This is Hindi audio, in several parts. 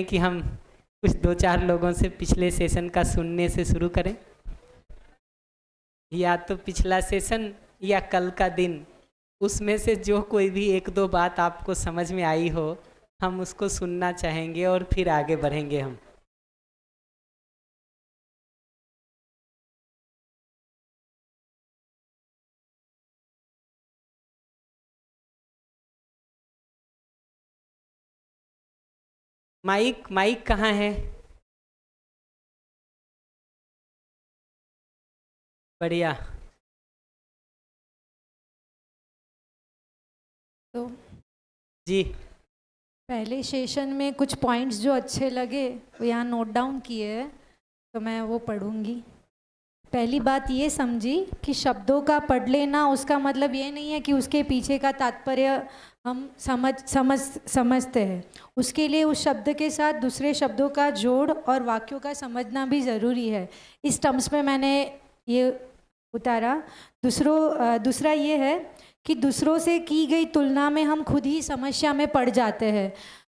कि हम कुछ 2-4 लोगों से पिछले सेशन का सुनने से शुरू करें, या तो पिछला सेशन या कल का दिन, उसमें से जो कोई भी 1-2 बात आपको समझ में आई हो, हम उसको सुनना चाहेंगे और फिर आगे बढ़ेंगे हम। माइक माइक कहाँ है? बढ़िया। तो जी पहले सेशन में कुछ पॉइंट्स जो अच्छे लगे वो यहाँ नोट डाउन किए हैं, तो मैं वो पढ़ूंगी। पहली बात ये समझी कि शब्दों का पढ़ लेना उसका मतलब ये नहीं है कि उसके पीछे का तात्पर्य हम समझते हैं। उसके लिए उस शब्द के साथ दूसरे शब्दों का जोड़ और वाक्यों का समझना भी ज़रूरी है। इस टर्म्स में मैंने ये उतारा। दूसरा ये है कि दूसरों से की गई तुलना में हम खुद ही समस्या में पड़ जाते हैं,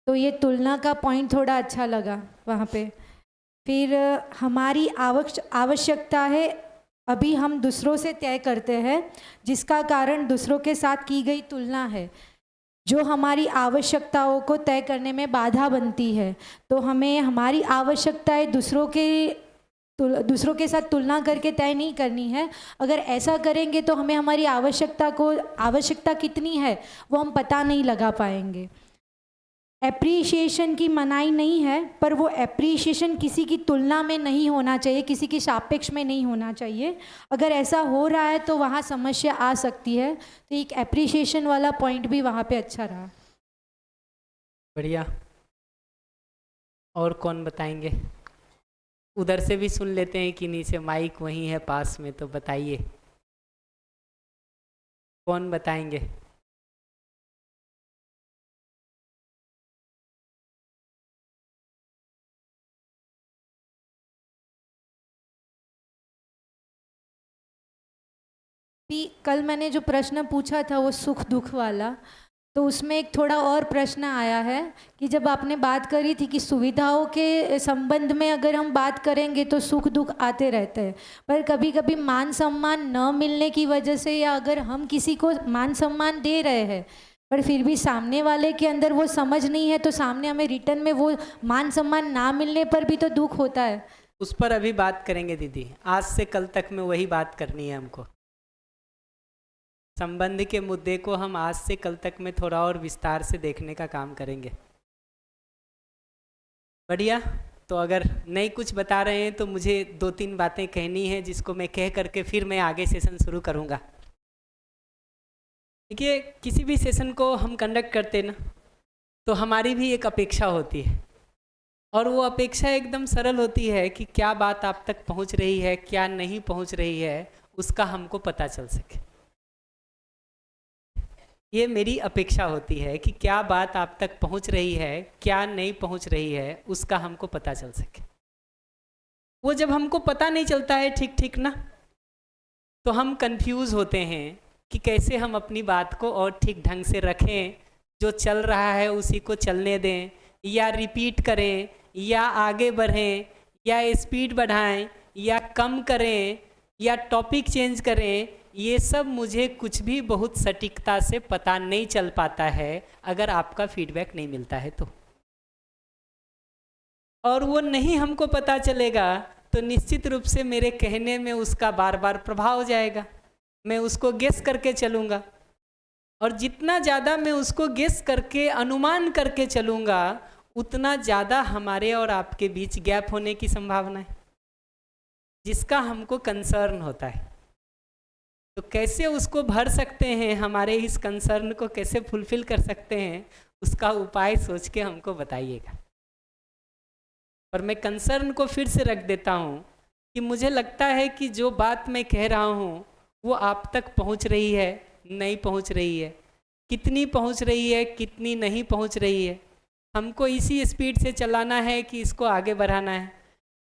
तो ये तुलना का पॉइंट थोड़ा अच्छा लगा वहाँ पे। फिर हमारी आवश्यकता है अभी हम दूसरों से तय करते हैं, जिसका कारण दूसरों के साथ की गई तुलना है, जो हमारी आवश्यकताओं को तय करने में बाधा बनती है। तो हमें हमारी आवश्यकताएं दूसरों के साथ तुलना करके तय नहीं करनी है। अगर ऐसा करेंगे तो हमें हमारी आवश्यकता कितनी है वो हम पता नहीं लगा पाएंगे। एप्रिशिएशन की मनाही नहीं है, पर वो एप्रिशिएशन किसी की तुलना में नहीं होना चाहिए, किसी की सापेक्ष में नहीं होना चाहिए। अगर ऐसा हो रहा है तो वहाँ समस्या आ सकती है। तो एक एप्रिशिएशन वाला पॉइंट भी वहाँ पे अच्छा रहा। बढ़िया। और कौन बताएंगे? उधर से भी सुन लेते हैं कि नीचे माइक वहीं है पास में, तो बताइए कौन बताएंगे। कल मैंने जो प्रश्न पूछा था वो सुख दुख वाला, तो उसमें एक थोड़ा और प्रश्न आया है कि जब आपने बात करी थी कि सुविधाओं के संबंध में अगर हम बात करेंगे तो सुख दुख आते रहते हैं, पर कभी कभी मान सम्मान न मिलने की वजह से, या अगर हम किसी को मान सम्मान दे रहे हैं पर फिर भी सामने वाले के अंदर वो समझ नहीं है, तो सामने हमें रिटर्न में वो मान सम्मान ना मिलने पर भी तो दुख होता है। उस पर अभी बात करेंगे दीदी, आज से कल तक में वही बात करनी है हमको। संबंध के मुद्दे को हम आज से कल तक में थोड़ा और विस्तार से देखने का काम करेंगे। बढ़िया। तो अगर नहीं कुछ बता रहे हैं तो मुझे 2-3 बातें कहनी है, जिसको मैं कह करके फिर मैं आगे सेशन शुरू करूँगा। देखिए, किसी भी सेशन को हम कंडक्ट करते ना, तो हमारी भी एक अपेक्षा होती है, और वो अपेक्षा एकदम सरल होती है कि क्या बात आप तक पहुंच रही है, क्या नहीं पहुंच रही है, उसका हमको पता चल सके। ये मेरी अपेक्षा होती है कि क्या बात आप तक पहुंच रही है, क्या नहीं पहुंच रही है, उसका हमको पता चल सके। वो जब हमको पता नहीं चलता है ठीक ठीक ना, तो हम कंफ्यूज होते हैं कि कैसे हम अपनी बात को और ठीक ढंग से रखें, जो चल रहा है उसी को चलने दें, या रिपीट करें, या आगे बढ़ें, या स्पीड बढ़ाएं, या कम करें, या टॉपिक चेंज करें। ये सब मुझे कुछ भी बहुत सटीकता से पता नहीं चल पाता है अगर आपका फीडबैक नहीं मिलता है तो। और वो नहीं हमको पता चलेगा तो निश्चित रूप से मेरे कहने में उसका बार बार प्रभाव जाएगा, मैं उसको गेस करके चलूँगा, और जितना ज़्यादा मैं उसको गेस करके अनुमान करके चलूँगा, उतना ज़्यादा हमारे और आपके बीच गैप होने की संभावना है, जिसका हमको कंसर्न होता है। तो कैसे उसको भर सकते हैं, हमारे इस कंसर्न को कैसे फुलफिल कर सकते हैं, उसका उपाय सोच के हमको बताइएगा। और मैं कंसर्न को फिर से रख देता हूँ कि मुझे लगता है कि जो बात मैं कह रहा हूँ वो आप तक पहुँच रही है, नहीं पहुँच रही है, कितनी पहुँच रही है, कितनी नहीं पहुँच रही है, हमको इसी स्पीड से चलाना है कि इसको आगे बढ़ाना है।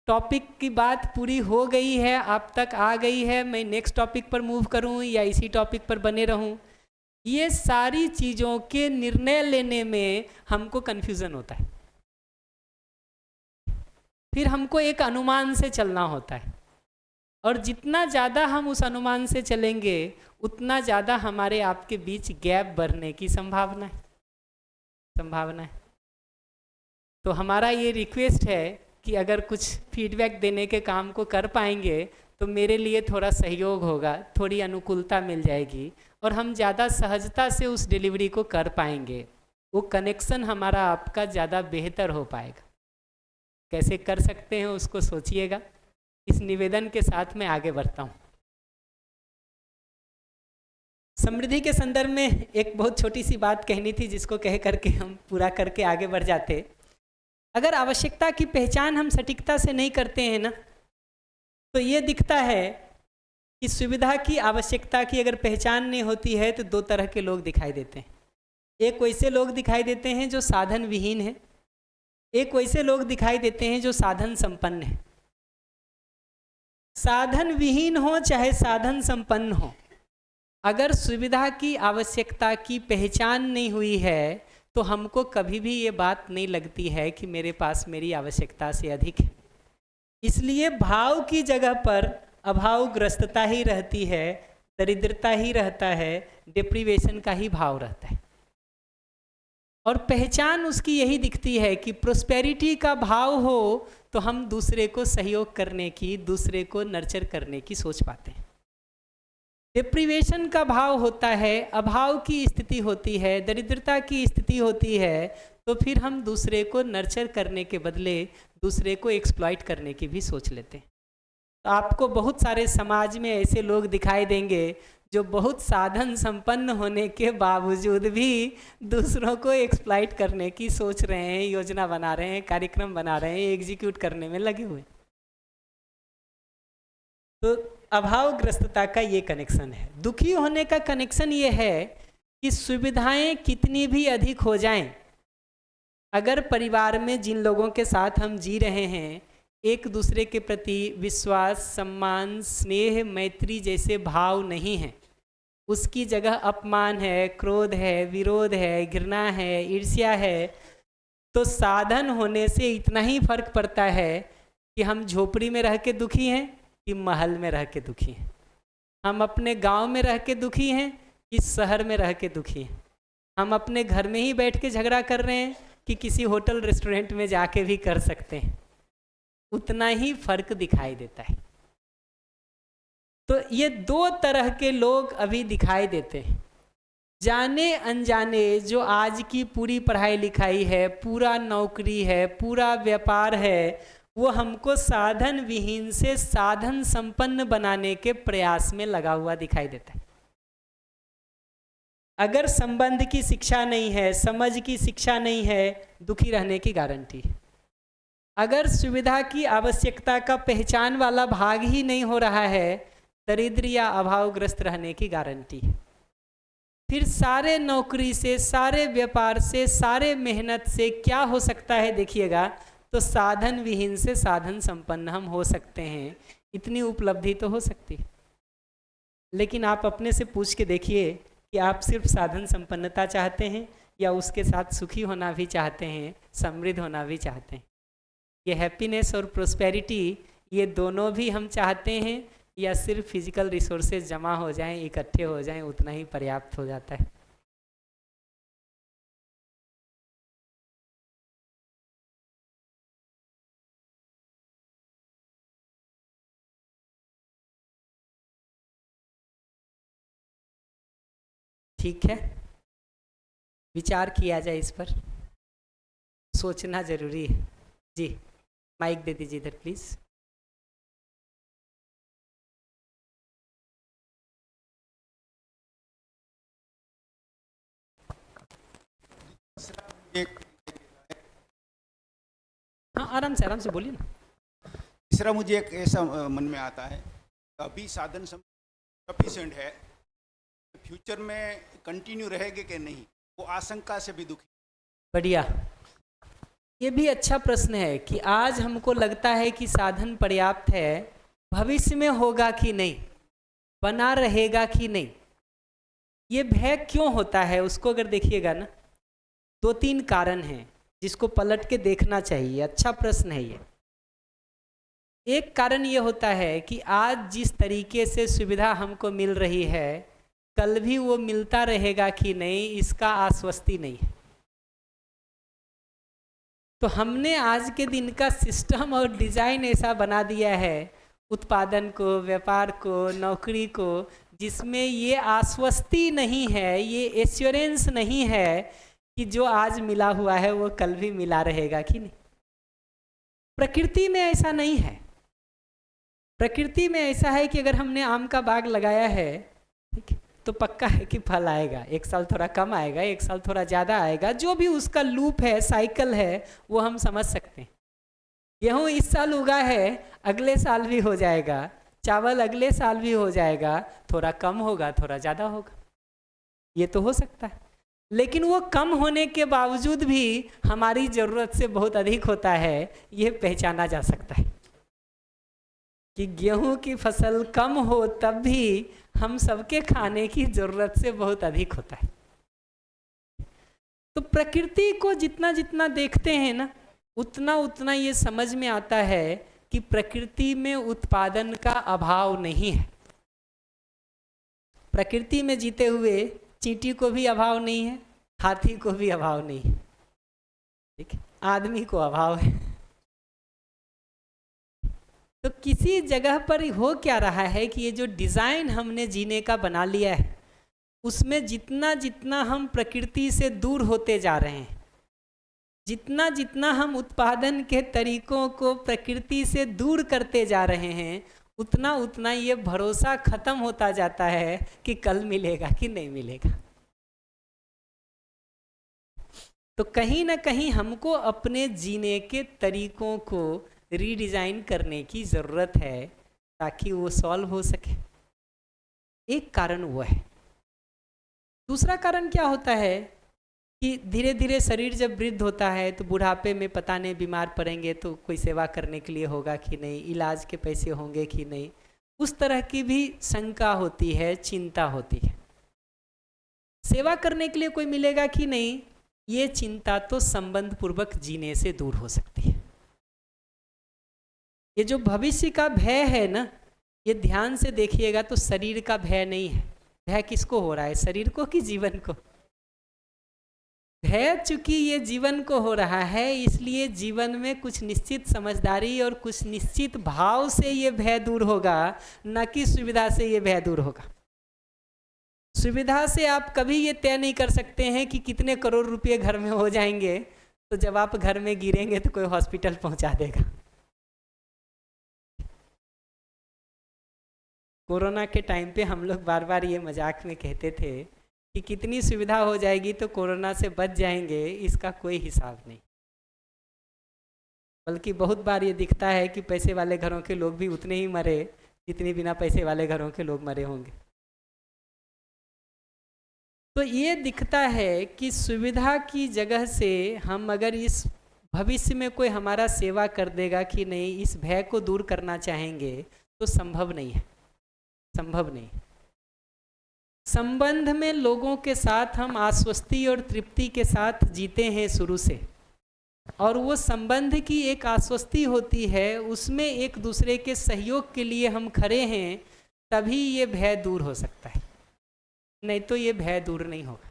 टॉपिक की बात पूरी हो गई है, आप तक आ गई है, मैं नेक्स्ट टॉपिक पर मूव करूं या इसी टॉपिक पर बने रहूं, ये सारी चीज़ों के निर्णय लेने में हमको कन्फ्यूज़न होता है। फिर हमको एक अनुमान से चलना होता है, और जितना ज़्यादा हम उस अनुमान से चलेंगे उतना ज़्यादा हमारे आपके बीच गैप बढ़ने की संभावना है। तो हमारा ये रिक्वेस्ट है कि अगर कुछ फीडबैक देने के काम को कर पाएंगे तो मेरे लिए थोड़ा सहयोग होगा, थोड़ी अनुकूलता मिल जाएगी और हम ज़्यादा सहजता से उस डिलीवरी को कर पाएंगे। वो कनेक्शन हमारा आपका ज़्यादा बेहतर हो पाएगा। कैसे कर सकते हैं उसको सोचिएगा। इस निवेदन के साथ मैं आगे बढ़ता हूँ। समृद्धि के संदर्भ में एक बहुत छोटी सी बात कहनी थी जिसको कह करके हम पूरा करके आगे बढ़ जाते। अगर आवश्यकता की पहचान हम सटीकता से नहीं करते हैं ना, तो ये दिखता है कि सुविधा की आवश्यकता की अगर पहचान नहीं होती है तो दो तरह के लोग दिखाई देते हैं। एक वैसे लोग दिखाई देते हैं जो साधन विहीन है, एक वैसे लोग दिखाई देते हैं जो साधन संपन्न है। साधन विहीन हो चाहे साधन संपन्न हो, अगर सुविधा की आवश्यकता की पहचान नहीं हुई है तो हमको कभी भी ये बात नहीं लगती है कि मेरे पास मेरी आवश्यकता से अधिक है। इसलिए भाव की जगह पर अभावग्रस्तता ही रहती है, दरिद्रता ही रहता है, डिप्रीवेशन का ही भाव रहता है। और पहचान उसकी यही दिखती है कि प्रोस्पेरिटी का भाव हो तो हम दूसरे को सहयोग करने की, दूसरे को नर्चर करने की सोच पाते हैं। डिप्रीवेशन का भाव होता है, अभाव की स्थिति होती है, दरिद्रता की स्थिति होती है, तो फिर हम दूसरे को नर्चर करने के बदले दूसरे को एक्सप्लॉइट करने की भी सोच लेते हैं। तो आपको बहुत सारे समाज में ऐसे लोग दिखाई देंगे जो बहुत साधन संपन्न होने के बावजूद भी दूसरों को एक्सप्लॉइट करने की सोच रहे हैं, योजना बना रहे हैं, कार्यक्रम बना रहे हैं, एग्जीक्यूट करने में लगे हुए। तो अभावग्रस्तता का ये कनेक्शन है। दुखी होने का कनेक्शन ये है कि सुविधाएं कितनी भी अधिक हो जाएं, अगर परिवार में जिन लोगों के साथ हम जी रहे हैं एक दूसरे के प्रति विश्वास, सम्मान, स्नेह, मैत्री जैसे भाव नहीं हैं, उसकी जगह अपमान है, क्रोध है, विरोध है, घृणा है, ईर्ष्या है, तो साधन होने से इतना ही फर्क पड़ता है कि हम झोपड़ी में रह के दुखी हैं कि महल में रह के दुखी हैं, हम अपने गांव में रह के दुखी हैं कि शहर में रह के दुखी हैं, हम अपने घर में ही बैठ के झगड़ा कर रहे हैं कि किसी होटल रेस्टोरेंट में जाके भी कर सकते हैं। उतना ही फर्क दिखाई देता है। तो ये दो तरह के लोग अभी दिखाई देते हैं। जाने अनजाने जो आज की पूरी पढ़ाई लिखाई है, पूरा नौकरी है, पूरा व्यापार है, वो हमको साधन विहीन से साधन संपन्न बनाने के प्रयास में लगा हुआ दिखाई देता है। अगर संबंध की शिक्षा नहीं है, समझ की शिक्षा नहीं है, दुखी रहने की गारंटी है। अगर सुविधा की आवश्यकता का पहचान वाला भाग ही नहीं हो रहा है, दरिद्र या अभावग्रस्त रहने की गारंटी है। फिर सारे नौकरी से, सारे व्यापार से, सारे मेहनत से क्या हो सकता है देखिएगा, तो साधन विहीन से साधन संपन्न हम हो सकते हैं। इतनी उपलब्धि तो हो सकती है। लेकिन आप अपने से पूछ के देखिए कि आप सिर्फ साधन संपन्नता चाहते हैं या उसके साथ सुखी होना भी चाहते हैं, समृद्ध होना भी चाहते हैं। ये हैप्पीनेस और प्रोस्पेरिटी ये दोनों भी हम चाहते हैं या सिर्फ फिजिकल रिसोर्सेज जमा हो जाएं, इकट्ठे हो जाएं, उतना ही पर्याप्त हो जाता है। ठीक है, विचार किया जाए इस पर, सोचना जरूरी है। जी माइक दे दीजिए इधर प्लीज। हाँ आराम से बोलिए ना। तीसरा मुझे एक ऐसा मन में आता है, अभी साधन सफिशिएंट है, फ्यूचर में कंटिन्यू रहेंगे कि नहीं, वो आशंका से भी दुखी। बढ़िया, ये भी अच्छा प्रश्न है कि आज हमको लगता है कि साधन पर्याप्त है, भविष्य में होगा कि नहीं, बना रहेगा कि नहीं, ये भय क्यों होता है? उसको अगर देखिएगा ना, 2-3 कारण हैं जिसको पलट के देखना चाहिए। अच्छा प्रश्न है ये। एक कारण ये होता है कि आज जिस तरीके से सुविधा हमको मिल रही है, कल भी वो मिलता रहेगा कि नहीं, इसका आश्वस्ति नहीं है। तो हमने आज के दिन का सिस्टम और डिज़ाइन ऐसा बना दिया है उत्पादन को, व्यापार को, नौकरी को, जिसमें ये आश्वस्ति नहीं है, ये एश्योरेंस नहीं है कि जो आज मिला हुआ है वो कल भी मिला रहेगा कि नहीं। प्रकृति में ऐसा नहीं है। प्रकृति में ऐसा है कि अगर हमने आम का बाग लगाया है, ठीक है, तो पक्का है कि फल आएगा। एक साल थोड़ा कम आएगा, एक साल थोड़ा ज़्यादा आएगा, जो भी उसका लूप है, साइकिल है, वो हम समझ सकते हैं। गेहूँ इस साल उगा है, अगले साल भी हो जाएगा। चावल अगले साल भी हो जाएगा, थोड़ा कम होगा, थोड़ा ज़्यादा होगा, ये तो हो सकता है। लेकिन वो कम होने के बावजूद भी हमारी ज़रूरत से बहुत अधिक होता है, ये पहचाना जा सकता है कि गेहूं की फसल कम हो तब भी हम सबके खाने की ज़रूरत से बहुत अधिक होता है। तो प्रकृति को जितना जितना देखते हैं ना, उतना उतना ये समझ में आता है कि प्रकृति में उत्पादन का अभाव नहीं है। प्रकृति में जीते हुए चींटी को भी अभाव नहीं है, हाथी को भी अभाव नहीं है, ठीक है, आदमी को अभाव है। तो किसी जगह पर हो क्या रहा है कि ये जो डिज़ाइन हमने जीने का बना लिया है, उसमें जितना जितना हम प्रकृति से दूर होते जा रहे हैं, जितना जितना हम उत्पादन के तरीकों को प्रकृति से दूर करते जा रहे हैं, उतना उतना ये भरोसा खत्म होता जाता है कि कल मिलेगा कि नहीं मिलेगा। तो कहीं ना कहीं हमको अपने जीने के तरीकों को रीडिज़ाइन करने की ज़रूरत है ताकि वो सॉल्व हो सके। एक कारण वो है। दूसरा कारण क्या होता है कि धीरे धीरे शरीर जब वृद्ध होता है तो बुढ़ापे में पता नहीं बीमार पड़ेंगे तो कोई सेवा करने के लिए होगा कि नहीं, इलाज के पैसे होंगे कि नहीं, उस तरह की भी शंका होती है, चिंता होती है। सेवा करने के लिए कोई मिलेगा कि नहीं, ये चिंता तो संबंध पूर्वक जीने से दूर हो सकती है। ये जो भविष्य का भय है ना, ये ध्यान से देखिएगा तो शरीर का भय नहीं है। भय किसको हो रहा है, शरीर को कि जीवन को? भय चूंकि ये जीवन को हो रहा है, इसलिए जीवन में कुछ निश्चित समझदारी और कुछ निश्चित भाव से ये भय दूर होगा, न कि सुविधा से ये भय दूर होगा। सुविधा से आप कभी ये तय नहीं कर सकते हैं कि कितने करोड़ रुपए घर में हो जाएंगे, तो जब आप घर में गिरेंगे तो कोई हॉस्पिटल पहुंचा देगा। कोरोना के टाइम पे हम लोग बार बार ये मजाक में कहते थे कि कितनी सुविधा हो जाएगी तो कोरोना से बच जाएंगे, इसका कोई हिसाब नहीं। बल्कि बहुत बार ये दिखता है कि पैसे वाले घरों के लोग भी उतने ही मरे जितने बिना पैसे वाले घरों के लोग मरे होंगे। तो ये दिखता है कि सुविधा की जगह से हम अगर इस भविष्य में कोई हमारा सेवा कर देगा कि नहीं, इस भय को दूर करना चाहेंगे तो संभव नहीं है, संभव नहीं। संबंध में लोगों के साथ हम आश्वस्ति और तृप्ति के साथ जीते हैं शुरू से, और वो संबंध की एक आश्वस्ति होती है, उसमें एक दूसरे के सहयोग के लिए हम खड़े हैं, तभी ये भय दूर हो सकता है, नहीं तो ये भय दूर नहीं होगा।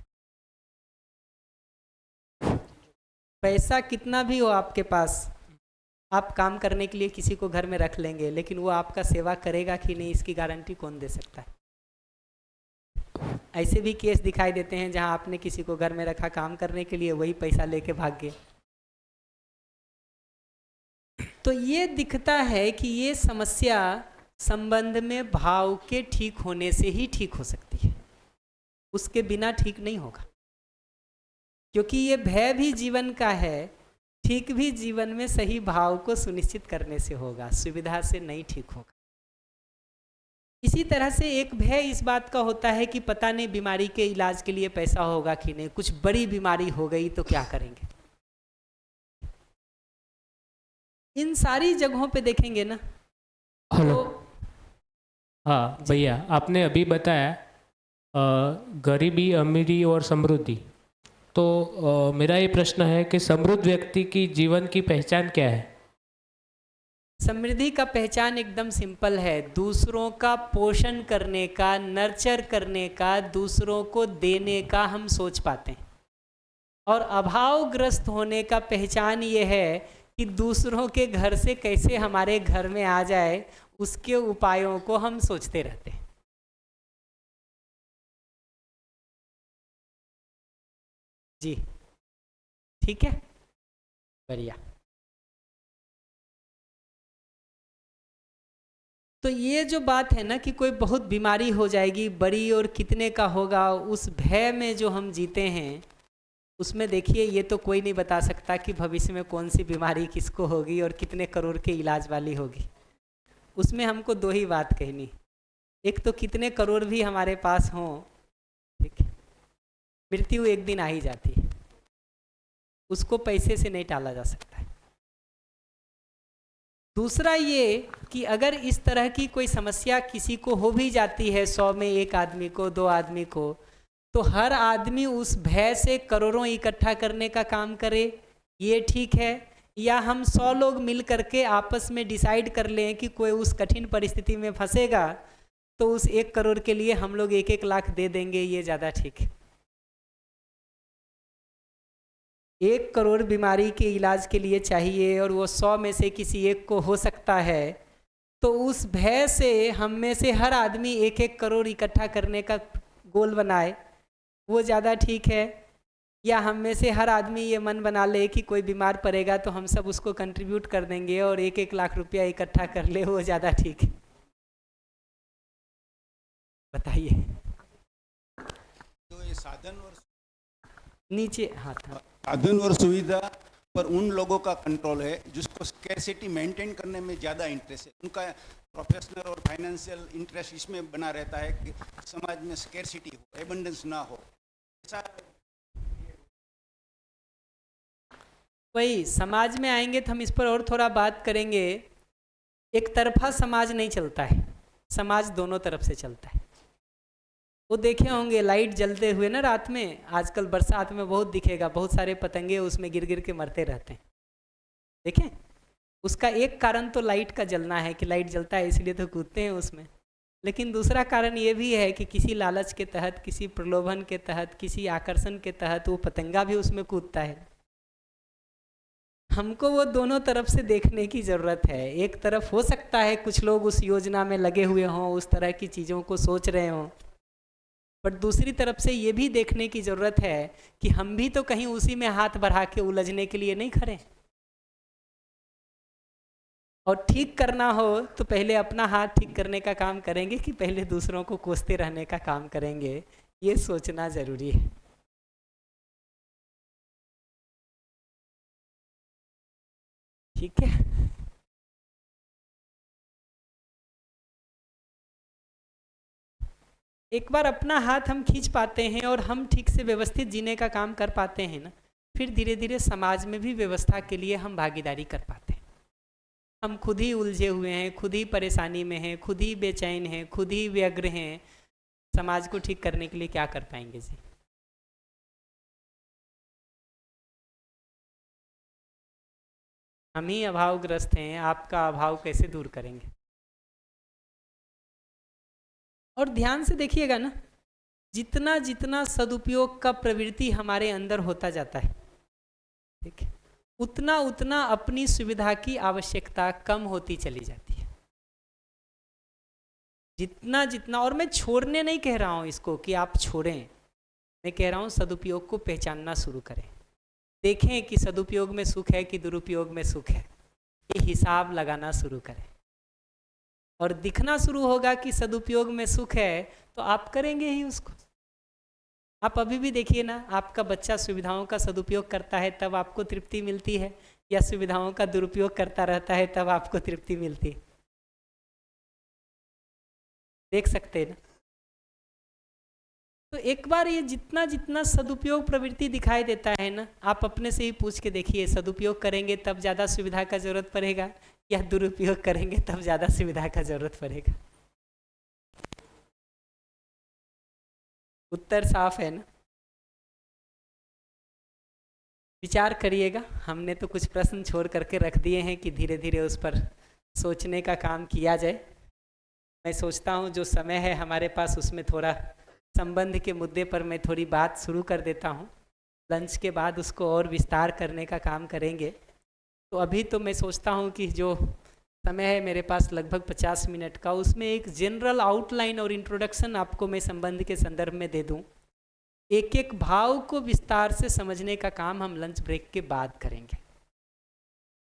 पैसा कितना भी हो आपके पास, आप काम करने के लिए किसी को घर में रख लेंगे, लेकिन वो आपका सेवा करेगा कि नहीं, इसकी गारंटी कौन दे सकता है? ऐसे भी केस दिखाई देते हैं जहां आपने किसी को घर में रखा काम करने के लिए, वही पैसा लेके भाग गए। तो ये दिखता है कि ये समस्या संबंध में भाव के ठीक होने से ही ठीक हो सकती है, उसके बिना ठीक नहीं होगा। क्योंकि ये भय भी जीवन का है, ठीक भी जीवन में सही भाव को सुनिश्चित करने से होगा, सुविधा से नहीं ठीक होगा। इसी तरह से एक भय इस बात का होता है कि पता नहीं बीमारी के इलाज के लिए पैसा होगा कि नहीं, कुछ बड़ी बीमारी हो गई तो क्या करेंगे। इन सारी जगहों पे देखेंगे ना। हेलो। तो हाँ भैया, आपने अभी बताया गरीबी, अमीरी और समृद्धि। तो मेरा ये प्रश्न है कि समृद्ध व्यक्ति की जीवन की पहचान क्या है? समृद्धि का पहचान एकदम सिंपल है, दूसरों का पोषण करने का, नर्चर करने का, दूसरों को देने का हम सोच पाते हैं। और अभावग्रस्त होने का पहचान ये है कि दूसरों के घर से कैसे हमारे घर में आ जाए, उसके उपायों को हम सोचते रहते हैं। जी ठीक है, बढ़िया। तो ये जो बात है ना कि कोई बहुत बीमारी हो जाएगी बड़ी और कितने का होगा, उस भय में जो हम जीते हैं, उसमें देखिए ये तो कोई नहीं बता सकता कि भविष्य में कौन सी बीमारी किसको होगी और कितने करोड़ के इलाज वाली होगी। उसमें हमको दो ही बात कहनी, एक तो कितने करोड़ भी हमारे पास हों, ठीक है, मृत्यु एक दिन आ ही जाती है, उसको पैसे से नहीं टाला जा सकता है। दूसरा ये कि अगर इस तरह की कोई समस्या किसी को हो भी जाती है, 100 में 1 आदमी को, 2 आदमी को, तो हर आदमी उस भय से करोड़ों इकट्ठा करने का काम करे, ये ठीक है? या हम 100 लोग मिल करके आपस में डिसाइड कर लें कि कोई उस कठिन परिस्थिति में फंसेगा तो उस 1 करोड़ के लिए हम लोग 1-1 लाख दे देंगे, ये ज़्यादा ठीक है? 1 करोड़ बीमारी के इलाज के लिए चाहिए और वो 100 में से किसी एक को हो सकता है, तो उस भय से हम में से हर आदमी 1-1 करोड़ इकट्ठा करने का गोल बनाए, वो ज़्यादा ठीक है? या हम में से हर आदमी ये मन बना ले कि कोई बीमार पड़ेगा तो हम सब उसको कंट्रीब्यूट कर देंगे और 1-1 लाख रुपया इकट्ठा कर ले, वो ज़्यादा ठीक है? बताइए। तो ये साधन और नीचे हाथ साधन और सुविधा पर उन लोगों का कंट्रोल है जिसको स्कैरसिटी मेंटेन करने में ज़्यादा इंटरेस्ट है, उनका प्रोफेशनल और फाइनेंशियल इंटरेस्ट इसमें बना रहता है कि समाज में स्कैरसिटी हो, एबंडेंस ना हो। ऐसा वही समाज में आएंगे तो हम इस पर और थोड़ा बात करेंगे। एक तरफा समाज नहीं चलता है, समाज दोनों तरफ से चलता है। वो देखे होंगे लाइट जलते हुए ना रात में, आजकल बरसात में बहुत दिखेगा, बहुत सारे पतंगे उसमें गिर गिर के मरते रहते हैं, देखें? उसका एक कारण तो लाइट का जलना है कि लाइट जलता है इसलिए तो कूदते हैं उसमें, लेकिन दूसरा कारण ये भी है कि किसी लालच के तहत, किसी प्रलोभन के तहत, किसी आकर्षण के तहत वो पतंगा भी उसमें कूदता है। हमको वो दोनों तरफ से देखने की ज़रूरत है। एक तरफ हो सकता है कुछ लोग उस योजना में लगे हुए हों, उस तरह की चीज़ों को सोच रहे हों, बट दूसरी तरफ से ये भी देखने की ज़रूरत है कि हम भी तो कहीं उसी में हाथ बढ़ा के उलझने के लिए नहीं खड़े। और ठीक करना हो तो पहले अपना हाथ ठीक करने का काम करेंगे कि पहले दूसरों को कोसते रहने का काम करेंगे, ये सोचना ज़रूरी है। ठीक है? एक बार अपना हाथ हम खींच पाते हैं और हम ठीक से व्यवस्थित जीने का काम कर पाते हैं ना, फिर धीरे धीरे समाज में भी व्यवस्था के लिए हम भागीदारी कर पाते हैं। हम खुद ही उलझे हुए हैं, खुद ही परेशानी में हैं, खुद ही बेचैन हैं, खुद ही व्यग्र हैं, समाज को ठीक करने के लिए क्या कर पाएंगे जी? हम ही अभावग्रस्त हैं, आपका अभाव कैसे दूर करेंगे? और ध्यान से देखिएगा ना, जितना जितना सदुपयोग का प्रवृत्ति हमारे अंदर होता जाता है, ठीक है, उतना उतना अपनी सुविधा की आवश्यकता कम होती चली जाती है। जितना जितना, और मैं छोड़ने नहीं कह रहा हूँ इसको कि आप छोड़ें, मैं कह रहा हूँ सदुपयोग को पहचानना शुरू करें। देखें कि सदुपयोग में सुख है कि दुरुपयोग में सुख है, ये हिसाब लगाना शुरू करें। और दिखना शुरू होगा कि सदुपयोग में सुख है तो आप करेंगे ही उसको। आप अभी भी देखिए ना, आपका बच्चा सुविधाओं का सदुपयोग करता है तब आपको तृप्ति मिलती है, या सुविधाओं का दुरुपयोग करता रहता है तब आपको तृप्ति मिलती है? देख सकते हैं ना? तो एक बार ये जितना जितना सदुपयोग प्रवृत्ति दिखाई देता है ना, आप अपने से ही पूछ के देखिए, सदुपयोग करेंगे तब ज़्यादा सुविधा का जरूरत पड़ेगा या दुरुपयोग करेंगे तब ज़्यादा सुविधा का जरूरत पड़ेगा? उत्तर साफ है ना? विचार करिएगा। हमने तो कुछ प्रश्न छोड़ करके रख दिए हैं कि धीरे धीरे उस पर सोचने का काम किया जाए। मैं सोचता हूँ जो समय है हमारे पास उसमें थोड़ा संबंध के मुद्दे पर मैं थोड़ी बात शुरू कर देता हूँ। लंच के बाद उसको और विस्तार करने का काम करेंगे। तो अभी तो मैं सोचता हूँ कि जो समय है मेरे पास लगभग 50 मिनट का, उसमें एक जनरल आउटलाइन और इंट्रोडक्शन आपको मैं संबंध के संदर्भ में दे दूँ। एक एक भाव को विस्तार से समझने का काम हम लंच ब्रेक के बाद करेंगे।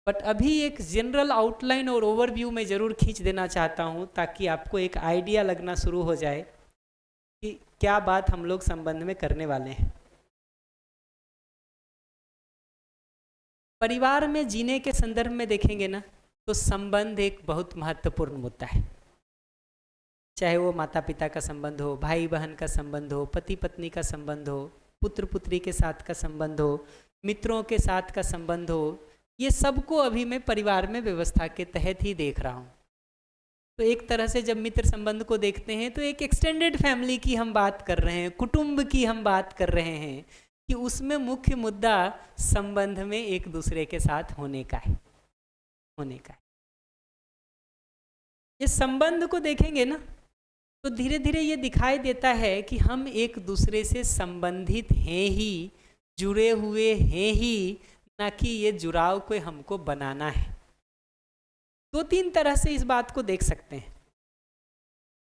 बट अभी एक जनरल आउटलाइन और ओवरव्यू में ज़रूर खींच देना चाहता हूँ ताकि आपको एक आइडिया लगना शुरू हो जाए कि क्या बात हम लोग संबंध में करने वाले हैं। परिवार में जीने के संदर्भ में देखेंगे ना, तो संबंध एक बहुत महत्वपूर्ण मुद्दा है। चाहे वो माता पिता का संबंध हो, भाई बहन का संबंध हो, पति पत्नी का संबंध हो, पुत्र पुत्री के साथ का संबंध हो, मित्रों के साथ का संबंध हो, ये सबको अभी मैं परिवार में व्यवस्था के तहत ही देख रहा हूँ। तो एक तरह से जब मित्र संबंध को देखते हैं तो एक एक्सटेंडेड फैमिली की हम बात कर रहे हैं, कुटुंब की हम बात कर रहे हैं कि उसमें मुख्य मुद्दा संबंध में एक दूसरे के साथ होने का है। इस संबंध को देखेंगे ना तो धीरे धीरे ये दिखाई देता है कि हम एक दूसरे से संबंधित हैं ही, जुड़े हुए हैं ही, ना कि ये जुड़ाव कोई हमको बनाना है। दो तीन तरह से इस बात को देख सकते हैं।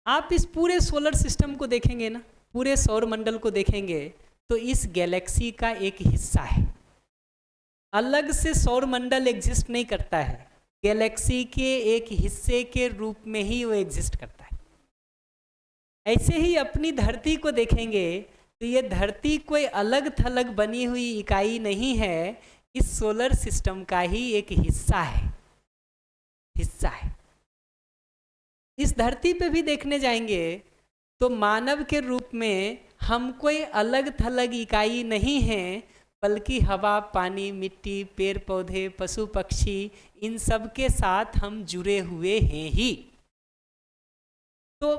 आप इस पूरे सोलर सिस्टम को देखेंगे ना, पूरे सौर मंडल को देखेंगे तो इस गैलेक्सी का एक हिस्सा है। अलग से सौर मंडल एग्जिस्ट नहीं करता है, गैलेक्सी के एक हिस्से के रूप में ही वो एग्जिस्ट करता है। ऐसे ही अपनी धरती को देखेंगे तो ये धरती कोई अलग थलग बनी हुई इकाई नहीं है, इस सोलर सिस्टम का ही एक हिस्सा है। इस धरती पे भी देखने जाएंगे तो मानव के रूप में हम कोई अलग थलग इकाई नहीं हैं, बल्कि हवा, पानी, मिट्टी, पेड़ पौधे, पशु पक्षी, इन सब के साथ हम जुड़े हुए हैं ही। तो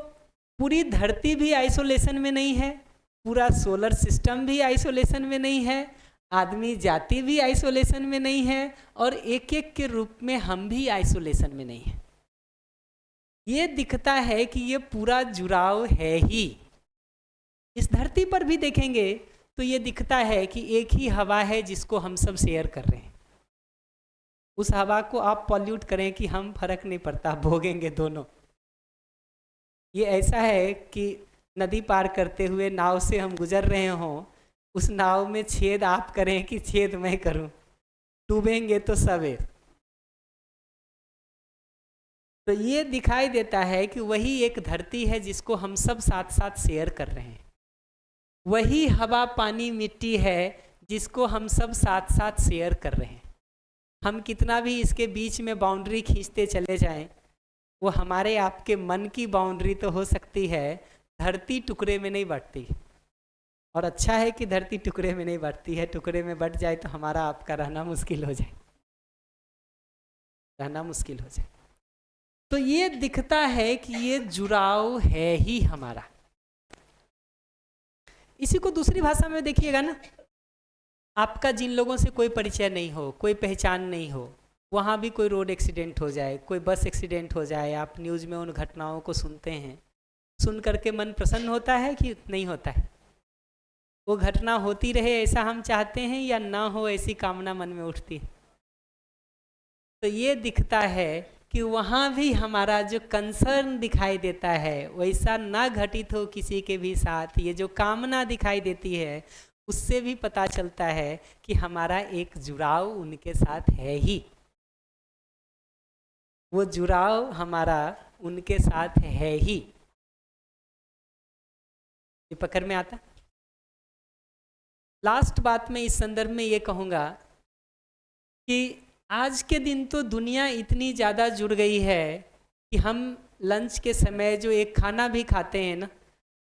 पूरी धरती भी आइसोलेशन में नहीं है, पूरा सोलर सिस्टम भी आइसोलेशन में नहीं है, आदमी जाति भी आइसोलेशन में नहीं है, और एक एक के रूप में हम भी आइसोलेशन में नहीं है। ये दिखता है कि ये पूरा जुड़ाव है ही। इस धरती पर भी देखेंगे तो ये दिखता है कि एक ही हवा है जिसको हम सब शेयर कर रहे हैं। उस हवा को आप पॉल्यूट करें कि हम, फर्क नहीं पड़ता, भोगेंगे दोनों। ये ऐसा है कि नदी पार करते हुए नाव से हम गुजर रहे हों, उस नाव में छेद आप करें कि छेद मैं करूं, डूबेंगे तो सब है। तो ये दिखाई देता है कि वही एक धरती है जिसको हम सब साथ साथ शेयर कर रहे हैं। वही हवा, पानी, मिट्टी है जिसको हम सब साथ साथ शेयर कर रहे हैं। हम कितना भी इसके बीच में बाउंड्री खींचते चले जाएं, वो हमारे आपके मन की बाउंड्री तो हो सकती है, धरती टुकड़े में नहीं बंटती। और अच्छा है कि धरती टुकड़े में नहीं बंटती है, टुकड़े में बंट जाए तो हमारा आपका रहना मुश्किल हो जाए, तो ये दिखता है कि ये जुड़ाव है ही हमारा। इसी को दूसरी भाषा में देखिएगा ना, आपका जिन लोगों से कोई परिचय नहीं हो, कोई पहचान नहीं हो, वहाँ भी कोई रोड एक्सीडेंट हो जाए, कोई बस एक्सीडेंट हो जाए, आप न्यूज़ में उन घटनाओं को सुनते हैं, सुन करके मन प्रसन्न होता है कि नहीं होता है? वो घटना होती रहे ऐसा हम चाहते हैं या ना हो ऐसी कामना मन में उठती है? तो ये दिखता है कि वहाँ भी हमारा जो कंसर्न दिखाई देता है वैसा ना घटित हो किसी के भी साथ। ये जो कामना दिखाई देती है उससे भी पता चलता है कि हमारा एक जुड़ाव उनके साथ है ही। वो जुड़ाव हमारा उनके साथ है ही। ये पकड़ में आता? लास्ट बात मैं इस संदर्भ में ये कहूँगा कि आज के दिन तो दुनिया इतनी ज़्यादा जुड़ गई है कि हम लंच के समय जो एक खाना भी खाते हैं ना,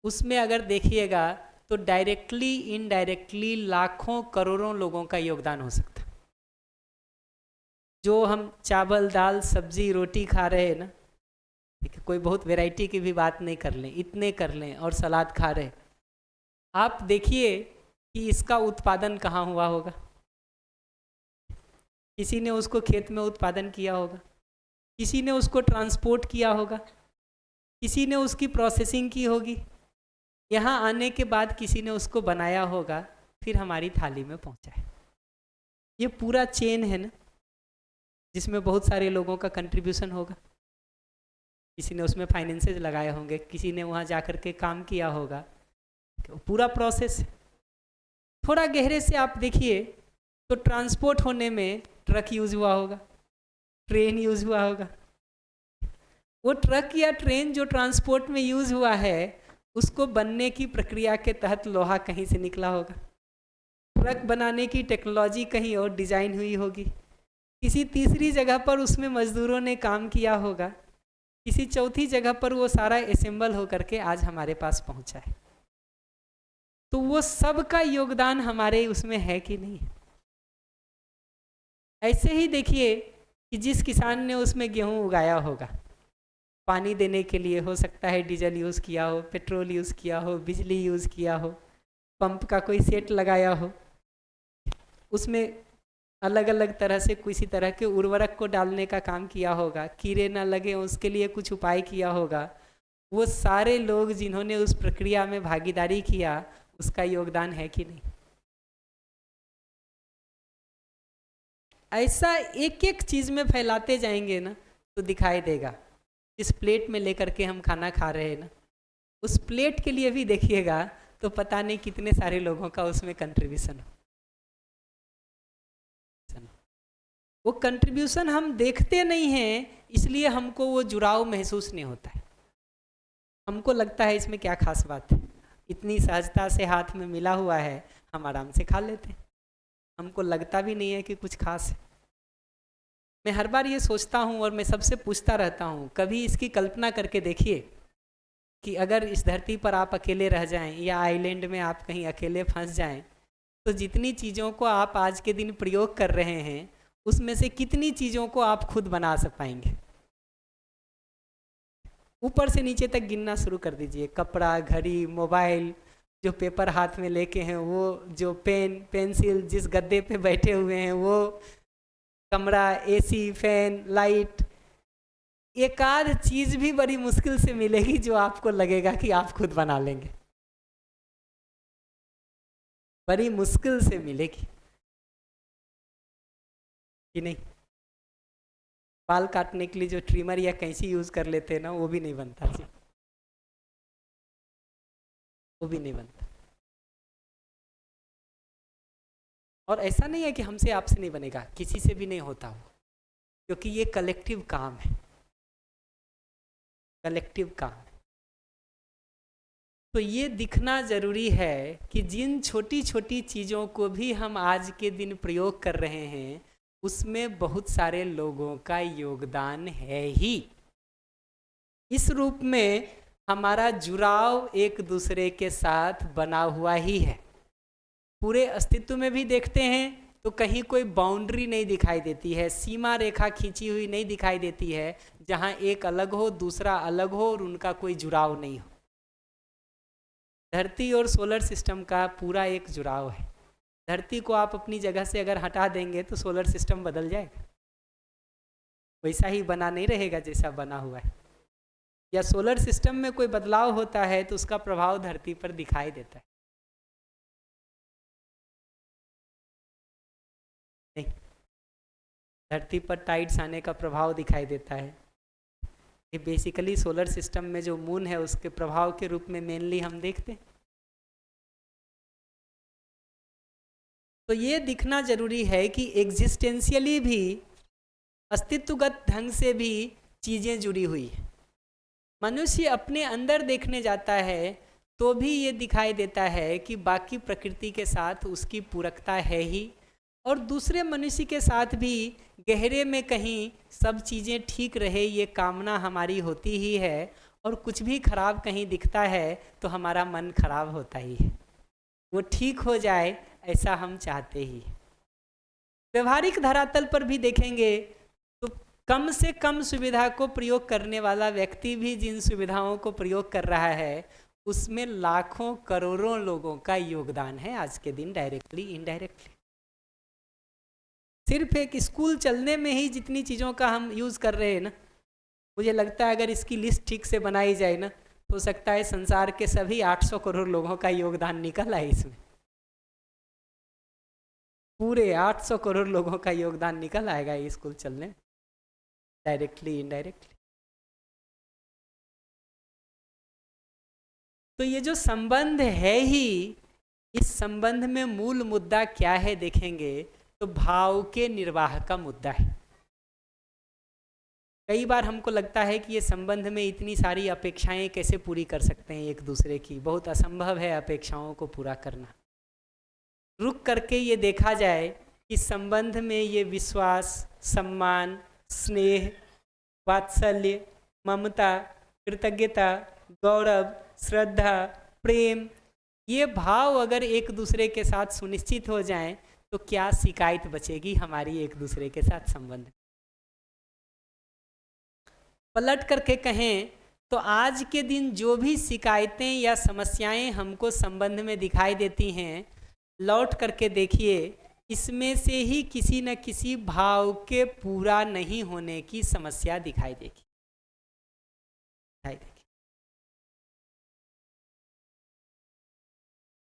उसमें अगर देखिएगा तो डायरेक्टली इनडायरेक्टली लाखों करोड़ों लोगों का योगदान हो सकता है। जो हम चावल, दाल, सब्जी, रोटी खा रहे हैं ना, ठीक है, कोई बहुत वैरायटी की भी बात नहीं कर लें, इतने कर लें, और सलाद खा रहे, आप देखिए कि इसका उत्पादन कहाँ हुआ होगा। किसी ने उसको खेत में उत्पादन किया होगा, किसी ने उसको ट्रांसपोर्ट किया होगा, किसी ने उसकी प्रोसेसिंग की होगी, यहाँ आने के बाद किसी ने उसको बनाया होगा, फिर हमारी थाली में पहुँचा है। ये पूरा चेन है ना, जिसमें बहुत सारे लोगों का कंट्रीब्यूशन होगा। किसी ने उसमें फाइनेंसेस लगाए होंगे, किसी ने वहाँ जा कर के काम किया होगा, पूरा प्रोसेस। थोड़ा गहरे से आप देखिए तो ट्रांसपोर्ट होने में ट्रक यूज़ हुआ होगा, ट्रेन यूज़ हुआ होगा। वो ट्रक या ट्रेन जो ट्रांसपोर्ट में यूज़ हुआ है, उसको बनने की प्रक्रिया के तहत लोहा कहीं से निकला होगा। ट्रक बनाने की टेक्नोलॉजी कहीं और डिज़ाइन हुई होगी, किसी तीसरी जगह पर उसमें मज़दूरों ने काम किया होगा, किसी चौथी जगह पर वो सारा असेंबल होकर के आज हमारे पास पहुंचा है। तो वो सब का योगदान हमारे उसमें है कि नहीं? ऐसे ही देखिए कि जिस किसान ने उसमें गेहूं उगाया होगा, पानी देने के लिए हो सकता है डीजल यूज़ किया हो, पेट्रोल यूज़ किया हो, बिजली यूज़ किया हो, पंप का कोई सेट लगाया हो, उसमें अलग अलग तरह से किसी तरह के उर्वरक को डालने का काम किया होगा, कीड़े ना लगे उसके लिए कुछ उपाय किया होगा। वो सारे लोग जिन्होंने उस प्रक्रिया में भागीदारी किया, उसका योगदान है कि नहीं? ऐसा एक एक चीज़ में फैलाते जाएंगे ना तो दिखाई देगा। इस प्लेट में लेकर के हम खाना खा रहे हैं ना, उस प्लेट के लिए भी देखिएगा तो पता नहीं कितने सारे लोगों का उसमें कंट्रीब्यूशन हो। वो कंट्रीब्यूशन हम देखते नहीं हैं, इसलिए हमको वो जुड़ाव महसूस नहीं होता है। हमको लगता है इसमें क्या खास बात है, इतनी सहजता से हाथ में मिला हुआ है, हम आराम से खा लेते हैं, हमको लगता भी नहीं है कि कुछ खास है। मैं हर बार ये सोचता हूँ और मैं सबसे पूछता रहता हूँ, कभी इसकी कल्पना करके देखिए कि अगर इस धरती पर आप अकेले रह जाएं या आइलैंड में आप कहीं अकेले फंस जाएं, तो जितनी चीज़ों को आप आज के दिन प्रयोग कर रहे हैं, उसमें से कितनी चीज़ों को आप खुद बना पाएंगे? ऊपर से नीचे तक गिनना शुरू कर दीजिए। कपड़ा, घड़ी, मोबाइल, जो पेपर हाथ में लेके हैं वो, जो पेन, पेंसिल, जिस गद्दे पे बैठे हुए हैं वो, कमरा, एसी, फैन, लाइट, एक आध चीज़ भी बड़ी मुश्किल से मिलेगी जो आपको लगेगा कि आप खुद बना लेंगे, बड़ी मुश्किल से मिलेगी कि नहीं? बाल काटने के लिए जो ट्रिमर या कैंची यूज़ कर लेते हैं ना, वो भी नहीं बनता जी, वो भी नहीं बनता। और ऐसा नहीं है कि हमसे आपसे नहीं बनेगा, किसी से भी नहीं होता हो, क्योंकि ये कलेक्टिव काम है, कलेक्टिव काम है। तो ये दिखना ज़रूरी है कि जिन छोटी छोटी चीज़ों को भी हम आज के दिन प्रयोग कर रहे हैं, उसमें बहुत सारे लोगों का योगदान है ही। इस रूप में हमारा जुड़ाव एक दूसरे के साथ बना हुआ ही है। पूरे अस्तित्व में भी देखते हैं तो कहीं कोई बाउंड्री नहीं दिखाई देती है, सीमा रेखा खींची हुई नहीं दिखाई देती है, जहाँ एक अलग हो दूसरा अलग हो और उनका कोई जुड़ाव नहीं हो। धरती और सोलर सिस्टम का पूरा एक जुड़ाव है। धरती को आप अपनी जगह से अगर हटा देंगे तो सोलर सिस्टम बदल जाएगा, वैसा ही बना नहीं रहेगा जैसा बना हुआ है। या सोलर सिस्टम में कोई बदलाव होता है तो उसका प्रभाव धरती पर दिखाई देता है। नहीं, धरती पर टाइड्स आने का प्रभाव दिखाई देता है। ये बेसिकली सोलर सिस्टम में जो मून है उसके प्रभाव के रूप में मेनली हम देखते हैं। तो ये दिखना जरूरी है कि एग्जिस्टेंशियली भी, अस्तित्वगत ढंग से भी चीज़ें जुड़ी हुई है। मनुष्य अपने अंदर देखने जाता है तो भी ये दिखाई देता है कि बाकी प्रकृति के साथ उसकी पूरकता है ही, और दूसरे मनुष्य के साथ भी गहरे में कहीं सब चीज़ें ठीक रहे ये कामना हमारी होती ही है, और कुछ भी खराब कहीं दिखता है तो हमारा मन खराब होता ही है, वो ठीक हो जाए ऐसा हम चाहते ही। व्यवहारिक धरातल पर भी देखेंगे तो कम से कम सुविधा को प्रयोग करने वाला व्यक्ति भी जिन सुविधाओं को प्रयोग कर रहा है उसमें लाखों करोड़ों लोगों का योगदान है आज के दिन, डायरेक्टली इनडायरेक्टली। सिर्फ एक स्कूल चलने में ही जितनी चीज़ों का हम यूज़ कर रहे हैं ना, मुझे लगता है अगर इसकी लिस्ट ठीक से बनाई जाए ना, तो हो सकता है संसार के सभी 800 करोड़ लोगों का योगदान निकल आए इसमें। पूरे 800 करोड़ लोगों का योगदान निकल आएगा ये स्कूल चलने, डायरेक्टली इनडायरेक्टली। तो ये जो संबंध है ही, इस संबंध में मूल मुद्दा क्या है देखेंगे तो भाव के निर्वाह का मुद्दा है। कई बार हमको लगता है कि ये संबंध में इतनी सारी अपेक्षाएं कैसे पूरी कर सकते हैं एक दूसरे की, बहुत असंभव है अपेक्षाओं को पूरा करना। रुक करके ये देखा जाए कि संबंध में ये विश्वास, सम्मान, स्नेह, वात्सल्य, ममता, कृतज्ञता, गौरव, श्रद्धा, प्रेम, ये भाव अगर एक दूसरे के साथ सुनिश्चित हो जाएं तो क्या शिकायत बचेगी हमारी एक दूसरे के साथ संबंध। पलट करके कहें तो आज के दिन जो भी शिकायतें या समस्याएं हमको संबंध में दिखाई देती हैं, लौट करके देखिए इसमें से ही किसी न किसी भाव के पूरा नहीं होने की समस्या दिखाई देगी।